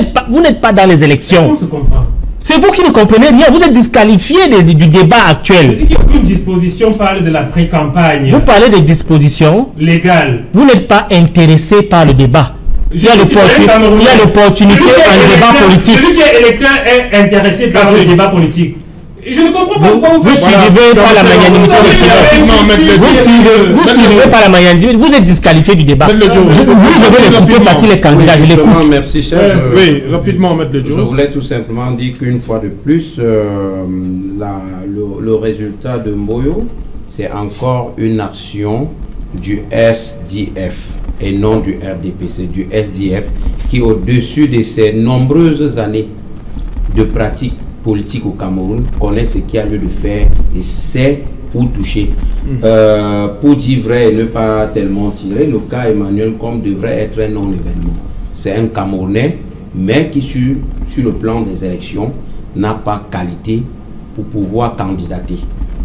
n'êtes pas dans les élections. Est-ce qu'on se comprend? C'est vous qui ne comprenez rien. Vous êtes disqualifié du débat actuel. Je dis qu'il n'y a aucune disposition parle de la pré-campagne. Vous parlez des dispositions légales. Vous n'êtes pas intéressé par le débat. Il y a l'opportunité en débat politique. Celui qui est électeur est intéressé par le débat politique. Je ne comprends pas pourquoi vous suivez pas la magnanimité de Vous suivez pas la magnanimité. Vous êtes disqualifié du débat. Je vais l'écouter parce qu'il est candidat. Je l'écoute. Merci, Serge. Oui, rapidement, Maître Ledjo. Je voulais tout simplement dire qu'une fois de plus, le résultat de Mboyo, c'est encore une action du SDF et non du RDPC, du SDF, qui au-dessus de ces nombreuses années de pratique politique au Cameroun connaît ce qu'il y a lieu de faire et sait où toucher. Pour dire vrai et ne pas tellement tirer, le cas Emmanuel Comme devrait être un non-événement. C'est un Camerounais, mais qui sur le plan des élections n'a pas qualité pour pouvoir candidater.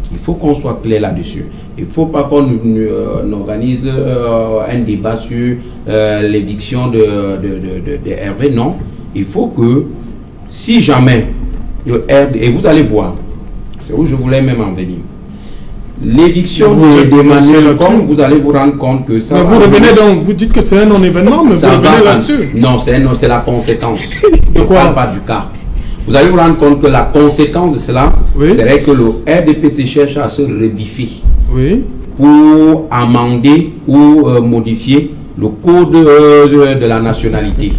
Il faut qu'on soit clair là-dessus. Il ne faut pas qu'on organise un débat sur l'éviction de Hervé. Non, il faut que si jamais et vous allez voir, c'est où je voulais même en venir. L'éviction d'Emmanuel Comme, vous allez vous rendre compte que ça. Mais vous revenez donc, vous dites que c'est un non-événement, mais vous revenez là-dessus. Non, c'est la conséquence. Je ne parle pas du cas. Vous allez vous rendre compte que la conséquence de cela serait que le RDPC cherche à se rebiffer pour amender ou modifier le code de la nationalité.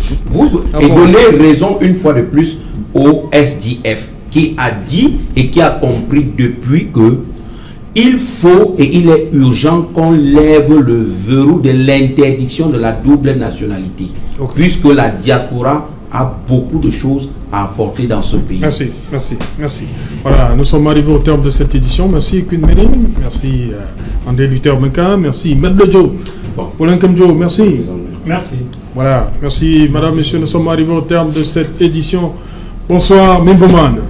Et donner raison une fois de plus au SDF qui a dit et qui a compris depuis que il faut et il est urgent qu'on lève le verrou de l'interdiction de la double nationalité, puisque la diaspora a beaucoup de choses à apporter dans ce pays. Merci, merci, merci. Voilà, nous sommes arrivés au terme de cette édition. Merci Queen Méline, merci André Luther Menka, merci Maître Ledjo. Paulin Kemjo, merci. Merci. Voilà, merci Madame, Monsieur, nous sommes arrivés au terme de cette édition. Bonsoir, Mimboman.